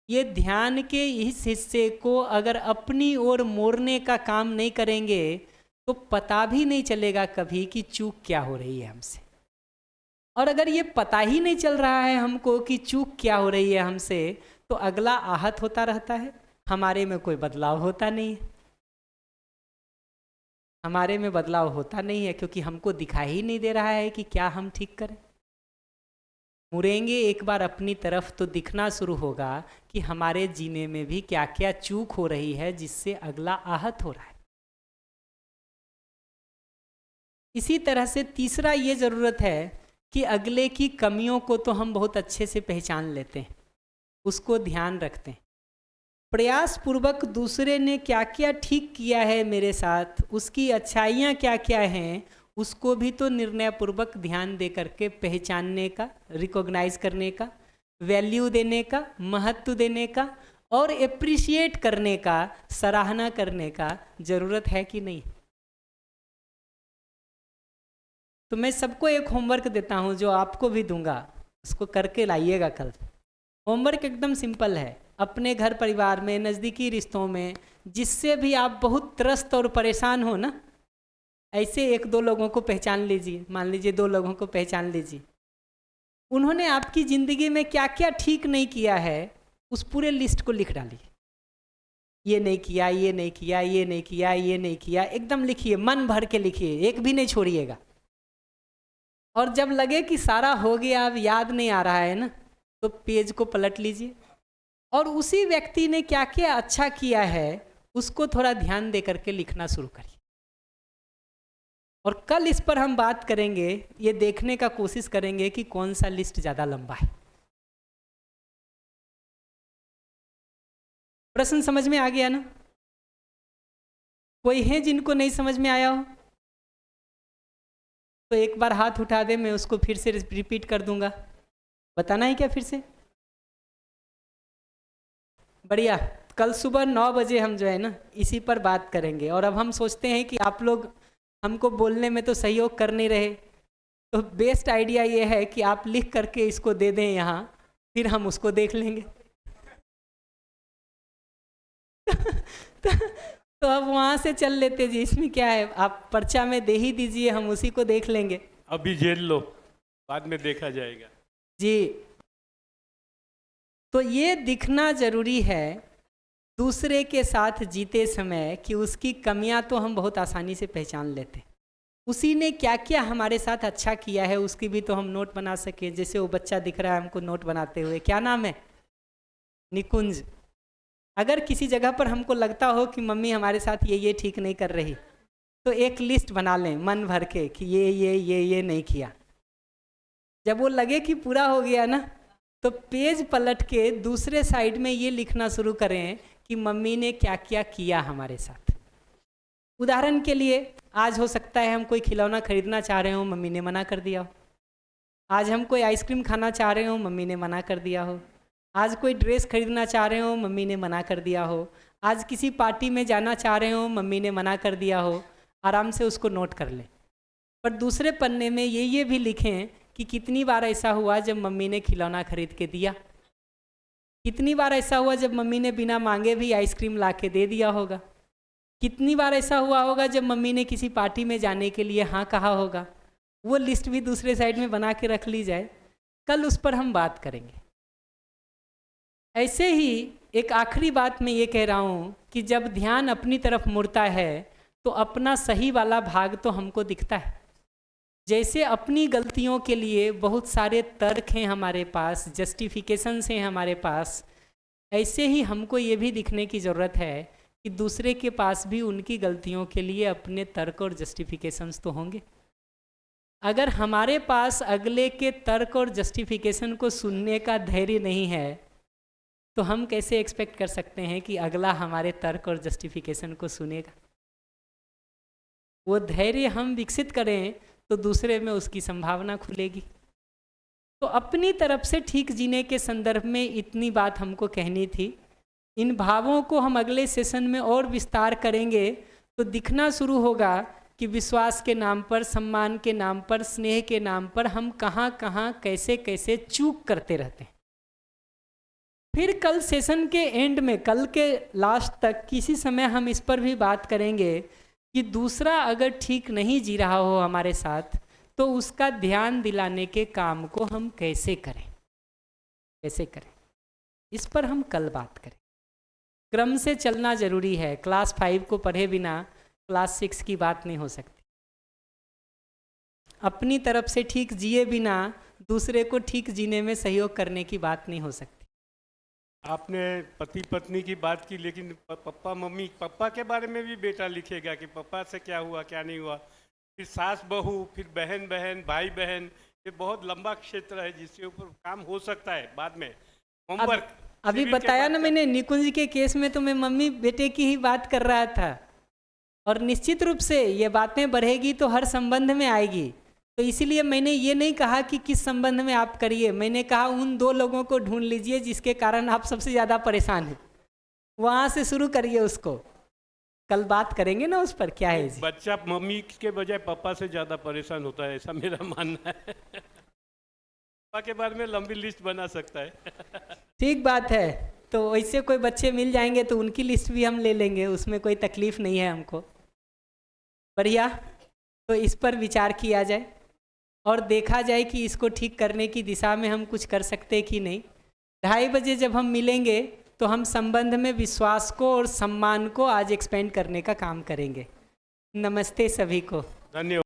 ये ध्यान के इस हिस्से को अगर अपनी ओर मोड़ने का काम नहीं करेंगे तो पता भी नहीं चलेगा कभी कि चूक क्या हो रही है हमसे। और अगर ये पता ही नहीं चल रहा है हमको कि चूक क्या हो रही है हमसे, तो अगला आहत होता रहता है, हमारे में कोई बदलाव होता नहीं है। हमारे में बदलाव होता नहीं है क्योंकि हमको दिखाई ही नहीं दे रहा है कि क्या हम ठीक करें। मुड़ेंगे एक बार अपनी तरफ तो दिखना शुरू होगा कि हमारे जीने में भी क्या क्या चूक हो रही है जिससे अगला आहत हो रहा है। इसी तरह से तीसरा ये ज़रूरत है कि अगले की कमियों को तो हम बहुत अच्छे से पहचान लेते हैं, उसको ध्यान रखते हैं। प्रयास पूर्वक दूसरे ने क्या क्या ठीक किया है मेरे साथ, उसकी अच्छाइयाँ क्या क्या हैं, उसको भी तो निर्णय पूर्वक ध्यान दे करके पहचानने का, रिकॉग्नाइज करने का, वैल्यू देने का, महत्व देने का और एप्रिशिएट करने का, सराहना करने का ज़रूरत है कि नहीं। तो मैं सबको एक होमवर्क देता हूँ जो आपको भी दूंगा, उसको करके लाइएगा कल। होमवर्क एकदम सिंपल है। अपने घर परिवार में, नज़दीकी रिश्तों में जिससे भी आप बहुत त्रस्त और परेशान हो ना, ऐसे एक दो लोगों को पहचान लीजिए। मान लीजिए 2 लोगों को पहचान लीजिए, उन्होंने आपकी ज़िंदगी में क्या क्या ठीक नहीं किया है, उस पूरे लिस्ट को लिख डालिए। ये नहीं किया, ये नहीं किया, ये नहीं किया, ये नहीं किया, एकदम लिखिए, मन भर के लिखिए, एक भी नहीं छोड़िएगा। और जब लगे कि सारा हो गया, अब याद नहीं आ रहा है ना, तो पेज को पलट लीजिए और उसी व्यक्ति ने क्या क्या अच्छा किया है उसको थोड़ा ध्यान दे करके लिखना शुरू करिए। और कल इस पर हम बात करेंगे, ये देखने का कोशिश करेंगे कि कौन सा लिस्ट ज़्यादा लंबा है। प्रश्न समझ में आ गया ना? कोई है जिनको नहीं समझ में आया हो तो एक बार हाथ उठा दे, मैं उसको फिर से रिपीट कर दूंगा। बताना है क्या फिर से? बढ़िया। कल सुबह 9 बजे हम जो है ना इसी पर बात करेंगे। और अब हम सोचते हैं कि आप लोग हमको बोलने में तो सहयोग कर नहीं रहे, तो बेस्ट आइडिया ये है कि आप लिख करके इसको दे दें यहाँ, फिर हम उसको देख लेंगे। तो अब वहाँ से चल लेते जी, इसमें क्या है, आप पर्चा में दे ही दीजिए, हम उसी को देख लेंगे। अभी झेल लो, बाद में देखा जाएगा जी। तो ये दिखना जरूरी है दूसरे के साथ जीते समय कि उसकी कमियां तो हम बहुत आसानी से पहचान लेते हैं, उसी ने क्या क्या हमारे साथ अच्छा किया है उसकी भी तो हम नोट बना सके। जैसे वो बच्चा दिख रहा है हमको नोट बनाते हुए, क्या नाम है? निकुंज। अगर किसी जगह पर हमको लगता हो कि मम्मी हमारे साथ ये ठीक नहीं कर रही, तो एक लिस्ट बना लें मन भर के कि ये नहीं किया। जब वो लगे कि पूरा हो गया ना, तो पेज पलट के दूसरे साइड में ये लिखना शुरू करें कि मम्मी ने क्या क्या किया हमारे साथ। उदाहरण के लिए, आज हो सकता है हम कोई खिलौना खरीदना चाह रहे हो, मम्मी ने मना कर दिया हो। आज हम कोई आइसक्रीम खाना चाह रहे हो, मम्मी ने मना कर दिया हो। आज कोई ड्रेस खरीदना चाह रहे हो, मम्मी ने मना कर दिया हो। आज किसी पार्टी में जाना चाह रहे हो, मम्मी ने मना कर दिया हो। आराम से उसको नोट कर लें। पर दूसरे पन्ने में ये भी लिखें कि कितनी बार ऐसा हुआ जब मम्मी ने खिलौना खरीद के दिया, कितनी बार ऐसा हुआ जब मम्मी ने बिना मांगे भी आइसक्रीम ला के दे दिया होगा, कितनी बार ऐसा हुआ होगा जब मम्मी ने किसी पार्टी में जाने के लिए हाँ कहा होगा। वो लिस्ट भी दूसरे साइड में बना के रख ली जाए, कल उस पर हम बात करेंगे। ऐसे ही एक आखिरी बात मैं ये कह रहा हूँ कि जब ध्यान अपनी तरफ मुड़ता है तो अपना सही वाला भाग तो हमको दिखता है। जैसे अपनी गलतियों के लिए बहुत सारे तर्क हैं हमारे पास, जस्टिफिकेशंस हैं हमारे पास, ऐसे ही हमको ये भी दिखने की ज़रूरत है कि दूसरे के पास भी उनकी गलतियों के लिए अपने तर्क और जस्टिफिकेशंस तो होंगे। अगर हमारे पास अगले के तर्क और जस्टिफिकेशन को सुनने का धैर्य नहीं है, तो हम कैसे एक्सपेक्ट कर सकते हैं कि अगला हमारे तर्क और जस्टिफिकेशन को सुनेगा। वो धैर्य हम विकसित करें तो दूसरे में उसकी संभावना खुलेगी। तो अपनी तरफ से ठीक जीने के संदर्भ में इतनी बात हमको कहनी थी। इन भावों को हम अगले सेशन में और विस्तार करेंगे तो दिखना शुरू होगा कि विश्वास के नाम पर, सम्मान के नाम पर, स्नेह के नाम पर हम कहाँ कहाँ कैसे कैसे चूक करते रहते हैं। फिर कल सेशन के एंड में, कल के लास्ट तक किसी समय हम इस पर भी बात करेंगे कि दूसरा अगर ठीक नहीं जी रहा हो हमारे साथ तो उसका ध्यान दिलाने के काम को हम कैसे करें, कैसे करें, इस पर हम कल बात करें। क्रम से चलना जरूरी है। क्लास 5 को पढ़े बिना क्लास 6 की बात नहीं हो सकती। अपनी तरफ से ठीक जिए बिना दूसरे को ठीक जीने में सहयोग करने की बात नहीं हो सकती। आपने पति पत्नी की बात की, लेकिन पापा मम्मी, पापा के बारे में भी बेटा लिखेगा कि पापा से क्या हुआ क्या नहीं हुआ, फिर सास बहू, फिर बहन बहन, भाई बहन, ये बहुत लंबा क्षेत्र है जिसके ऊपर काम हो सकता है बाद में। होमवर्क अभी बताया ना मैंने, निकुंज के केस में तो मैं मम्मी बेटे की ही बात कर रहा था, और निश्चित रूप से ये बातें बढ़ेगी तो हर संबंध में आएगी। तो इसीलिए मैंने ये नहीं कहा कि किस संबंध में आप करिए, मैंने कहा उन 2 लोगों को ढूंढ लीजिए जिसके कारण आप सबसे ज़्यादा परेशान हैं, वहाँ से शुरू करिए उसको। कल बात करेंगे ना उस पर, क्या है जी? बच्चा मम्मी के बजाय पापा से ज़्यादा परेशान होता है, ऐसा मेरा मानना है। पापा के बारे में लंबी लिस्ट बना सकता है। ठीक बात है, तो वैसे कोई बच्चे मिल जाएंगे तो उनकी लिस्ट भी हम ले लेंगे, उसमें कोई तकलीफ नहीं है हमको। बढ़िया, तो इस पर विचार किया जाए और देखा जाए कि इसको ठीक करने की दिशा में हम कुछ कर सकते कि नहीं। 2:30 बजे जब हम मिलेंगे तो हम संबंध में विश्वास को और सम्मान को आज एक्सपेंड करने का काम करेंगे। नमस्ते सभी को। धन्यवाद।